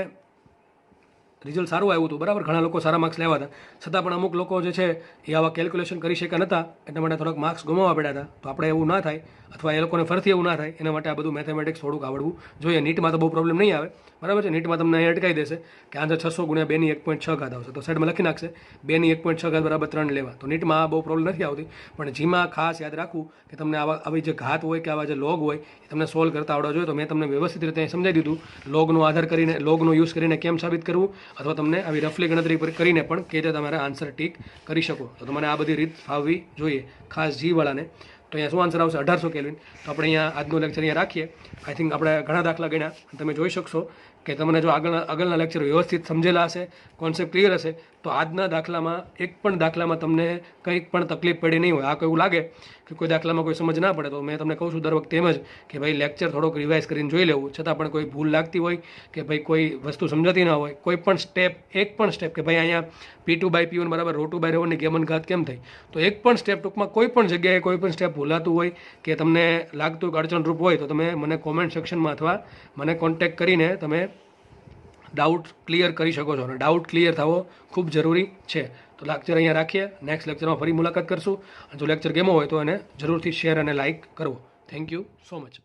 રિઝલ્ટ સારું આવ્યું હતું, બરાબર, ઘણા લોકો સારા માર્ક્સ લેવા હતા, છતાં પણ અમુક લોકો જે છે એ આવા કેલ્ક્યુલેશન કરી શક્યા નહોતા, એટલા માટે થોડાક માર્ક્સ ગુમાવવા પડ્યા હતા. તો આપણે એવું ના થાય, અથવા એ લોકોને ફરીથી એવું ના થાય, એના માટે આ બધું મેથેમેટિક્સ થોડુંક આવડવું જોઈએ. નીટમાં તો બહુ પ્રોબ્લેમ નહીં આવે, બરાબર છે. નીટમાં તમને અહીં અટકાઈ દેશે કે આન્સર 600 ગુણ્યા 2 ની 1.6 ઘાત આવશે, તો સાઈડમાં લખી નાખશે 2 ની 1.6 ઘાત બરાબર 3 લેવા. તો નીટમાં આ બહુ પ્રોબ્લેમ નથી આવતી. પણ Gમાં ખાસ યાદ રાખવું કે તમને આવી જે ઘાત હોય કે આવા જે લોગ હોય એ તમને સોલ્વ કરતા આવડવા જોઈએ. તો મેં તમને વ્યવસ્થિત રીતે સમજાવી દીધું, લોગનો આધાર કરીને, લોગનો યુઝ કરીને કેમ સાબિત કરવું, અથવા તમને આવી રફલી ગણતરી કરીને પણ કે તમારે આન્સર ટીક કરી શકો. તો તમારે આ બધી રીત ફાવવી જોઈએ, ખાસ G વાળાને. તો અહીંયા શું આન્સર આવશે? 1800 કેલ્વિન. તો આપણે અહીંયા આજનો લેક્ચર અહીંયા રાખીએ. આઈ થિંક આપણે ઘણા દાખલા ગણ્યા, તમે જોઈ શકશો કે તમને જો આગળના લેક્ચર વ્યવસ્થિત સમજેલા હશે, કોન્સેપ્ટ ક્લિયર હશે, તો આજના દાખલામાં એક પણ દાખલામાં તમને કંઈક પણ તકલીફ પડી નહીં હોય. આ કોઈ એવું લાગે કે કોઈ દાખલામાં કોઈ સમજ ના પડે તો મેં તમને કહું છું દર વખતે એમ જ કે ભાઈ લેક્ચર થોડોક રિવાઇઝ કરીને જોઈ લેવું. છતાં પણ કોઈ ભૂલ લાગતી હોય કે ભાઈ કોઈ વસ્તુ સમજાતી ના હોય, કોઈ પણ સ્ટેપ, એક પણ સ્ટેપ કે ભાઈ અહીંયા P2/P1 બરાબર ρ2/ρ1 ની કેમન ઘાત કેમ થઈ, તો એક પણ સ્ટેપ ટૂંકમાં કોઈ પણ જગ્યાએ કોઈ પણ સ્ટેપ ભૂલાતું હોય કે તમને લાગતું કે અડચણરૂપ હોય તો તમે મને કોમેન્ટ સેક્શનમાં અથવા મને કોન્ટેક્ટ કરીને તમે ડાઉટ ક્લિયર કરી શકો છો. અને ડાઉટ ક્લિયર થવો ખૂબ જરૂરી છે. તો લેક્ચર અહીંયા રાખીએ. નેક્સ્ટ લેક્ચરમાં ફરી મુલાકાત કરશું. અને જો લેક્ચર ગમ્યો હોય તો એને જરૂરથી શેર અને લાઇક કરવો. Thank you so much.